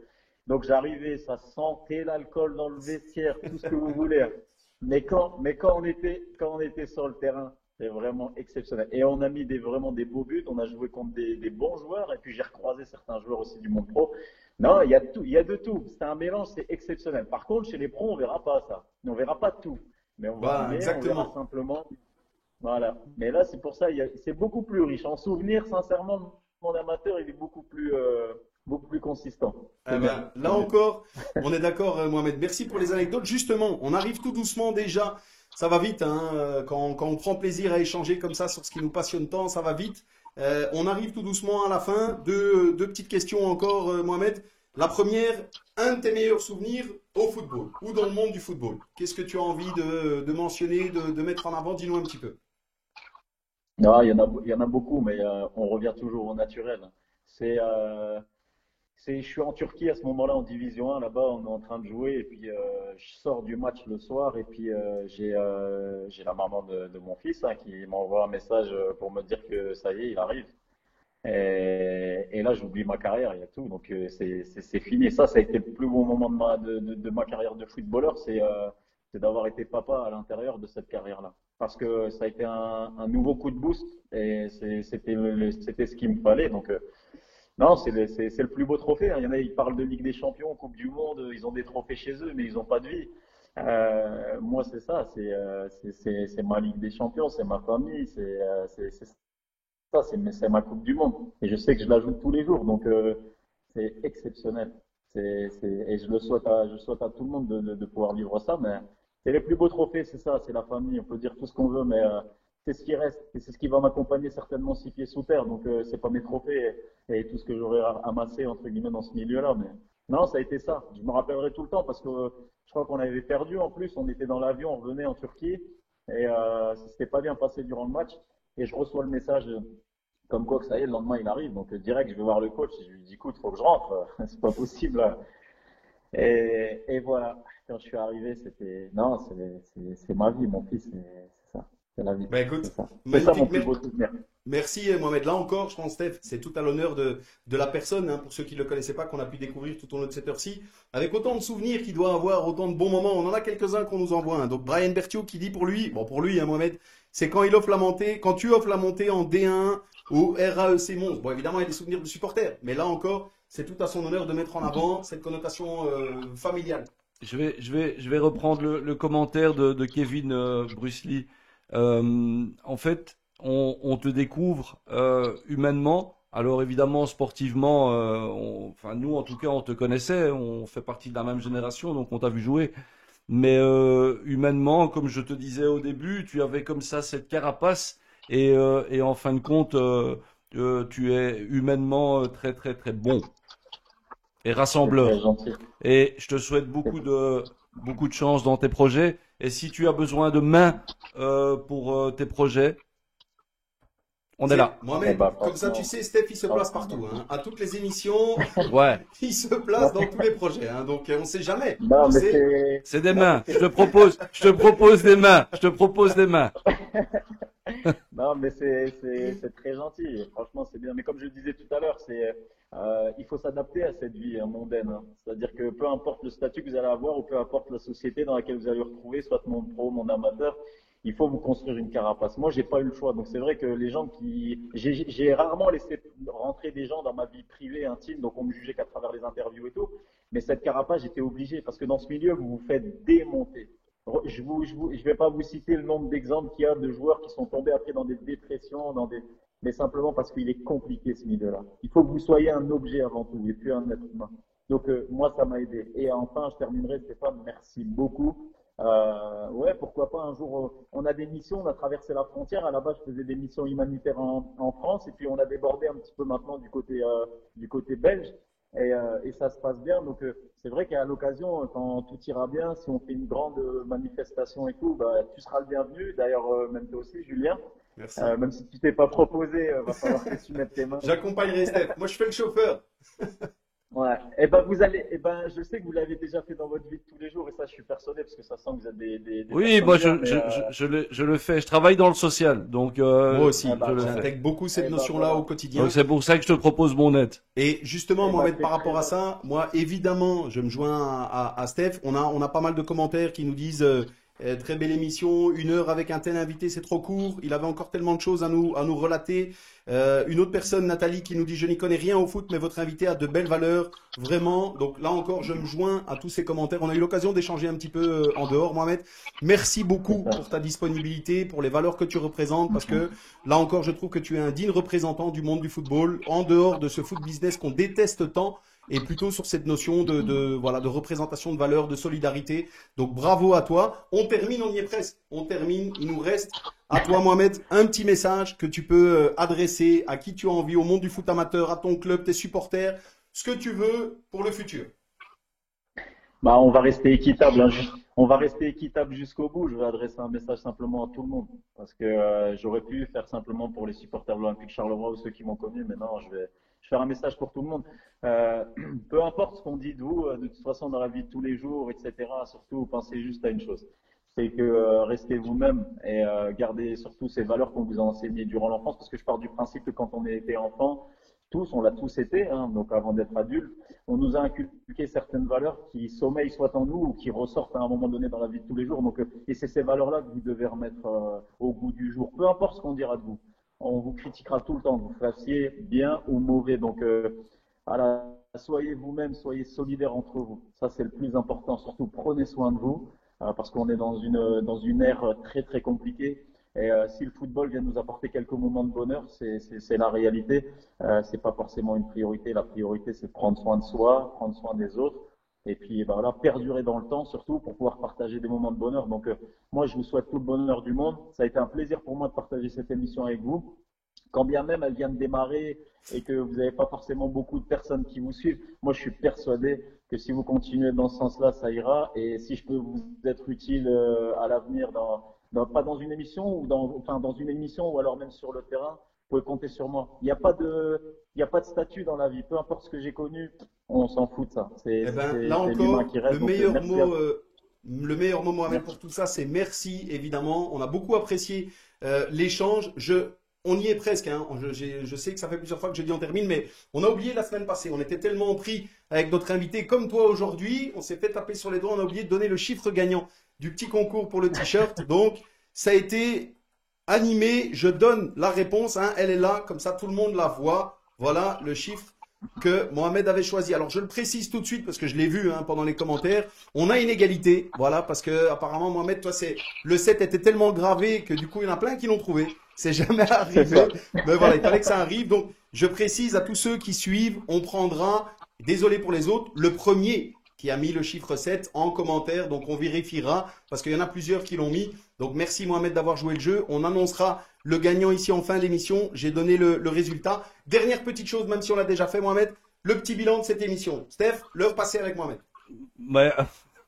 Donc j'arrivais, ça sentait l'alcool dans le vestiaire, tout ce que vous voulez. Mais quand on était sur le terrain, c'est vraiment exceptionnel. Et on a mis vraiment des beaux buts. On a joué contre des bons joueurs. Et puis j'ai recroisé certains joueurs aussi du monde pro. Non, il y a tout, il y a de tout. C'est un mélange, c'est exceptionnel. Par contre, chez les pros, on verra pas ça. On verra pas tout. Mais Voilà, on verra exactement. simplement. Voilà. Mais là, c'est pour ça, c'est beaucoup plus riche. En souvenirs, sincèrement, mon amateur, il est beaucoup plus consistant. Eh C'est bien. ben, là encore, on est d'accord, Mohamed. Merci pour les anecdotes. Justement, on arrive tout doucement déjà. Ça va vite, hein, quand on prend plaisir à échanger comme ça sur ce qui nous passionne tant, ça va vite. On arrive tout doucement à la fin. Deux petites questions encore, Mohamed. La première, un de tes meilleurs souvenirs au football ou dans le monde du football. Qu'est-ce que tu as envie de mentionner, de mettre en avant? Dis-nous un petit peu. Non, il y en a beaucoup, mais on revient toujours au naturel. C'est, euh, je suis en Turquie à ce moment-là en Division 1. Là-bas, on est en train de jouer et puis je sors du match le soir et puis j'ai la maman de mon fils hein, qui m'envoie un message pour me dire que ça y est, il arrive. Et là, j'oublie ma carrière, il y a tout. Donc c'est fini. Ça a été le plus beau moment de ma carrière de footballeur, c'est d'avoir été papa à l'intérieur de cette carrière-là. parce que ça a été un nouveau coup de boost et c'était ce qu'il me fallait. Donc, non, c'est le plus beau trophée, hein. Il y en a, ils parlent de Ligue des Champions, Coupe du Monde, ils ont des trophées chez eux, mais ils n'ont pas de vie. Moi, c'est ça, c'est ma Ligue des Champions, c'est ma famille, c'est ça, c'est ma Coupe du Monde. Et je sais que je la joue tous les jours, donc c'est exceptionnel. Et je souhaite à tout le monde de pouvoir vivre ça, mais c'est les plus beaux trophées, c'est ça, c'est la famille. On peut dire tout ce qu'on veut, mais c'est ce qui reste. Et c'est ce qui va m'accompagner certainement 6 pieds sous terre. Donc, c'est pas mes trophées et tout ce que j'aurais amassé, entre guillemets, dans ce milieu-là. Mais non, ça a été ça. Je me rappellerai tout le temps parce que je crois qu'on avait perdu en plus. On était dans l'avion, on revenait en Turquie et ça s'était pas bien passé durant le match. Et je reçois le message comme quoi que ça y est, le lendemain il arrive. Donc direct, je vais voir le coach et je lui dis écoute, faut que je rentre. C'est pas possible là. Et voilà. Quand je suis arrivé, c'était non, c'est ma vie, mon fils, c'est ça, c'est la vie, Bah écoute, c'est ça mon magnifique. plus beau souvenir. Merci Mohamed. Là encore, je pense, Steph, c'est tout à l'honneur de la personne, hein, pour ceux qui ne le connaissaient pas, qu'on a pu découvrir tout au long de cette heure-ci, avec autant de souvenirs qu'il doit avoir, autant de bons moments. On en a quelques-uns qu'on nous envoie, hein. Donc Brian Berthiaud qui dit pour lui, bon pour lui, hein, Mohamed, c'est quand il offre la montée, quand tu offres la montée en D1 au RAEC Mons. Bon, évidemment, il y a des souvenirs de supporters, mais là encore, c'est tout à son honneur de mettre en avant cette connotation familiale. Je vais reprendre le commentaire de Kevin Bruce Lee. En fait, on te découvre humainement. Alors évidemment, sportivement, enfin nous en tout cas, on te connaissait, on fait partie de la même génération, donc on t'a vu jouer. Mais humainement, comme je te disais au début, tu avais comme ça cette carapace et en fin de compte, tu es humainement très très très bon et C'est très rassembleur. gentil. Et je te souhaite beaucoup de chance dans tes projets. Et si tu as besoin de mains pour tes projets, on est là. Eh Mohamed, ben, comme ça tu franchement, sais, Steph, il se place franchement, partout, merci. hein. À toutes les émissions, Ouais, il se place dans tous les projets, hein. Donc on ne sait jamais. Non, Tu mais sais, c'est des mains. Je te propose des mains. Je te propose des mains. non, mais c'est très gentil. Et franchement, c'est bien. Mais comme je le disais tout à l'heure, il faut s'adapter à cette vie, hein, mondaine, hein. C'est-à-dire que peu importe le statut que vous allez avoir ou peu importe la société dans laquelle vous allez vous retrouver, soit monde pro, monde amateur, il faut vous construire une carapace. Moi, j'ai pas eu le choix. Donc c'est vrai que les gens j'ai rarement laissé rentrer des gens dans ma vie privée, intime. Donc on me jugeait qu'à travers les interviews et tout. Mais cette carapace, j'étais obligé parce que dans ce milieu, vous vous faites démonter. Je vais pas vous citer le nombre d'exemples qu'il y a de joueurs qui sont tombés après dans des dépressions, mais simplement parce qu'il est compliqué ce milieu-là. Il faut que vous soyez un objet avant tout et puis un être humain. Donc moi, ça m'a aidé. Et enfin, je terminerai, Stéphane, merci beaucoup. Ouais, pourquoi pas un jour, on a des missions, on a traversé la frontière. À la base, je faisais des missions humanitaires en France et puis on a débordé un petit peu maintenant du côté belge et ça se passe bien. Donc c'est vrai qu'à l'occasion, quand tout ira bien, si on fait une grande manifestation et tout, bah, tu seras le bienvenu. D'ailleurs, même toi aussi, Julien. merci. Même si tu t'es pas proposé, va falloir que tu mettes tes mains. J'accompagnerai Steph. Moi, je fais le chauffeur. Ouais. Je sais que vous l'avez déjà fait dans votre vie de tous les jours et ça, je suis persuadé parce que ça sent que vous êtes des Oui, personnes moi bien, mais je le fais. Je travaille dans le social, donc Moi aussi, ah bah je le voilà. fais. j'intègre beaucoup cette Eh ben notion-là au voilà. quotidien. Donc c'est pour ça que je te propose mon aide. Et justement, Eh ben Mohamed, c'est par très rapport à gentil. ça, moi, évidemment, je me joins à Steph. On a pas mal de commentaires qui nous disent très belle émission, 1 heure avec un tel invité, c'est trop court. Il avait encore tellement de choses à nous relater. Une autre personne, Nathalie, qui nous dit, je n'y connais rien au foot, mais votre invité a de belles valeurs, vraiment. Donc là encore, je me joins à tous ces commentaires. On a eu l'occasion d'échanger un petit peu en dehors, Mohamed. Merci C'est beaucoup ça. pour ta disponibilité, pour les valeurs que tu représentes, parce que là encore, je trouve que tu es un digne représentant du monde du football, en dehors de ce foot business qu'on déteste tant, et plutôt sur cette notion voilà, de représentation de valeurs, de solidarité. Donc bravo à toi. On termine, on y est presque. On termine, il nous reste à toi, Mohamed, un petit message que tu peux adresser à qui tu as envie, au monde du foot amateur, à ton club, tes supporters, ce que tu veux pour le futur. Bah, on va rester équitable, hein, on va rester équitable jusqu'au bout. Je vais adresser un message simplement à tout le monde parce que j'aurais pu faire simplement pour les supporters de l'Olympique Charleroi ou ceux qui m'ont connu, mais non, je vais faire un message pour tout le monde. Euh, Peu importe ce qu'on dit de vous, de toute façon dans la vie de tous les jours, etc. Surtout, pensez juste à une chose, c'est que restez vous-même et gardez surtout ces valeurs qu'on vous a enseignées durant l'enfance, parce que je pars du principe que quand on était enfant, tous, on l'a tous été, hein, donc avant d'être adultes, on nous a inculqué certaines valeurs qui sommeillent soit en nous ou qui ressortent à un moment donné dans la vie de tous les jours. Donc, et c'est ces valeurs-là que vous devez remettre au goût du jour, peu importe ce qu'on dira de vous. On vous critiquera tout le temps, que vous fassiez bien ou mauvais. Donc, voilà, soyez vous-même, soyez solidaires entre vous. Ça, c'est le plus important. Surtout, prenez soin de vous, parce qu'on est dans une ère très, très compliquée. Et si le football vient nous apporter quelques moments de bonheur, c'est la réalité. C'est pas forcément une priorité. La priorité, c'est de prendre soin de soi, prendre soin des autres, et puis ben voilà, perdurer dans le temps, surtout pour pouvoir partager des moments de bonheur. Donc moi, je vous souhaite tout le bonheur du monde. Ça a été un plaisir pour moi de partager cette émission avec vous. Quand bien même elle vient de démarrer et que vous n'avez pas forcément beaucoup de personnes qui vous suivent, moi je suis persuadé que si vous continuez dans ce sens-là, ça ira. Et si je peux vous être utile à l'avenir, pas dans une émission ou dans une émission ou alors même sur le terrain, vous pouvez compter sur moi. Il n'y a pas de statut dans la vie. Peu importe ce que j'ai connu, on s'en fout de ça. Eh ben, là encore, le meilleur mot, Mohamed, pour tout ça, c'est merci, évidemment. On a beaucoup apprécié l'échange. On y est presque, hein. Je sais que ça fait plusieurs fois que je dis on termine, mais on a oublié la semaine passée. On était tellement pris avec notre invité comme toi aujourd'hui. On s'est fait taper sur les doigts. On a oublié de donner le chiffre gagnant du petit concours pour le t-shirt. Donc, ça a été animé. Je donne la réponse, hein. Elle est là. Comme ça, tout le monde la voit. Voilà le chiffre que Mohamed avait choisi. Alors, je le précise tout de suite parce que je l'ai vu, hein, pendant les commentaires. On a une égalité. Voilà, parce que apparemment, Mohamed, toi, le 7 était tellement gravé que du coup, il y en a plein qui l'ont trouvé. C'est jamais arrivé. Mais voilà, il fallait que ça arrive. Donc, je précise à tous ceux qui suivent, on prendra, désolé pour les autres, le premier qui a mis le chiffre 7 en commentaire. Donc, on vérifiera parce qu'il y en a plusieurs qui l'ont mis. Donc, merci Mohamed d'avoir joué le jeu. On annoncera le gagnant ici en fin d'émission. J'ai donné le résultat. Dernière petite chose, même si on l'a déjà fait, Mohamed, le petit bilan de cette émission. Steph, l'heure passée avec Mohamed. Mais,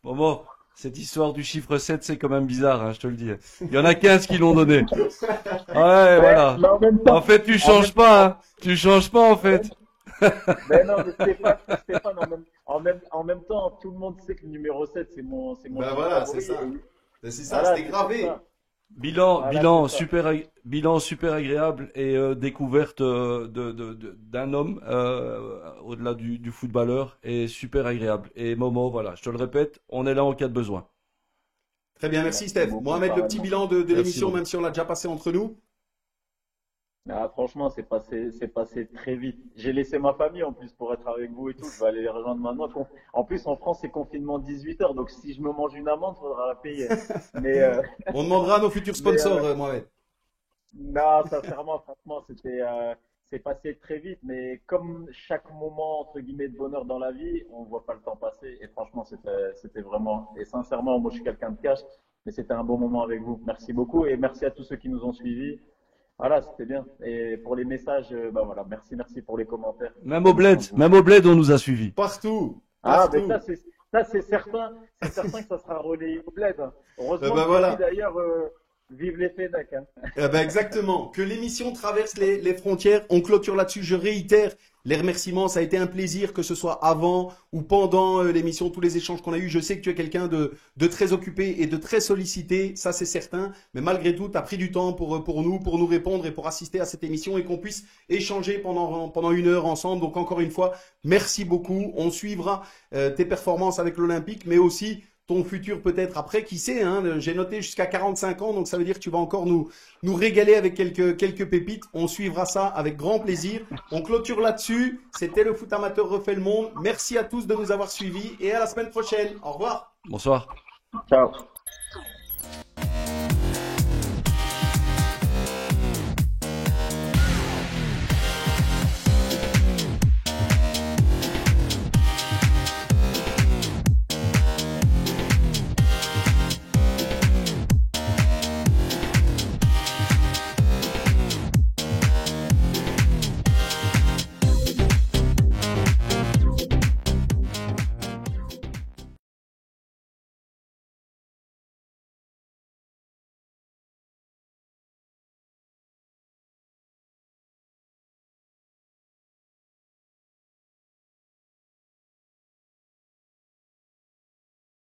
bon. Cette histoire du chiffre 7, c'est quand même bizarre, hein, je te le dis. Il y en a 15 qui l'ont donné. Ouais, voilà. En fait, tu changes pas, hein. Tu changes pas, en fait. Mais non, mais Stéphane, en même temps, tout le monde sait que le numéro 7, c'est mon Ben voilà, c'est ça. C'est ça, Voilà, c'était gravé. Bilan super agréable et découverte d'un homme au-delà du footballeur et super agréable. Et Momo, voilà, je te le répète, on est là en cas de besoin. Très bien, merci Steph. Mohamed, le petit bilan de l'émission, même si on l'a déjà passé entre nous. Ah, franchement, c'est passé très vite. J'ai laissé ma famille en plus pour être avec vous et tout. Je vais aller les rejoindre maintenant. En plus, en France, c'est confinement 18h. Donc, si je me mange une amende, il faudra la payer. Mais, on demandera à nos futurs sponsors, Mohamed. Non, sincèrement, franchement, c'est passé très vite. Mais comme chaque moment, entre guillemets, de bonheur dans la vie, on ne voit pas le temps passer. Et franchement, c'était vraiment, et sincèrement, moi, je suis quelqu'un de cash, mais c'était un bon moment avec vous. Merci beaucoup et merci à tous ceux qui nous ont suivis. Voilà, c'était bien. Et pour les messages, bah voilà, merci pour les commentaires. Même au bled, on nous a suivis. Partout. Ah, mais ça c'est certain. C'est certain que ça sera relayé au bled. Heureusement que voilà. D'ailleurs, vive les Fennecs. Hein. Exactement. Que l'émission traverse les frontières. On clôture là-dessus. Je réitère les remerciements. Ça a été un plaisir, que ce soit avant ou pendant l'émission, tous les échanges qu'on a eus. Je sais que tu es quelqu'un de très occupé et de très sollicité. Ça, c'est certain. Mais malgré tout, tu as pris du temps pour nous répondre et pour assister à cette émission et qu'on puisse échanger pendant une heure ensemble. Donc, encore une fois, merci beaucoup. On suivra tes performances avec l'Olympique, mais aussi ton futur peut-être après, qui sait, hein, j'ai noté jusqu'à 45 ans, donc ça veut dire que tu vas encore nous régaler avec quelques pépites. On suivra ça avec grand plaisir. On clôture là-dessus. C'était le Foot Amateur refait le monde. Merci à tous de nous avoir suivis et à la semaine prochaine. Au revoir. Bonsoir. Ciao.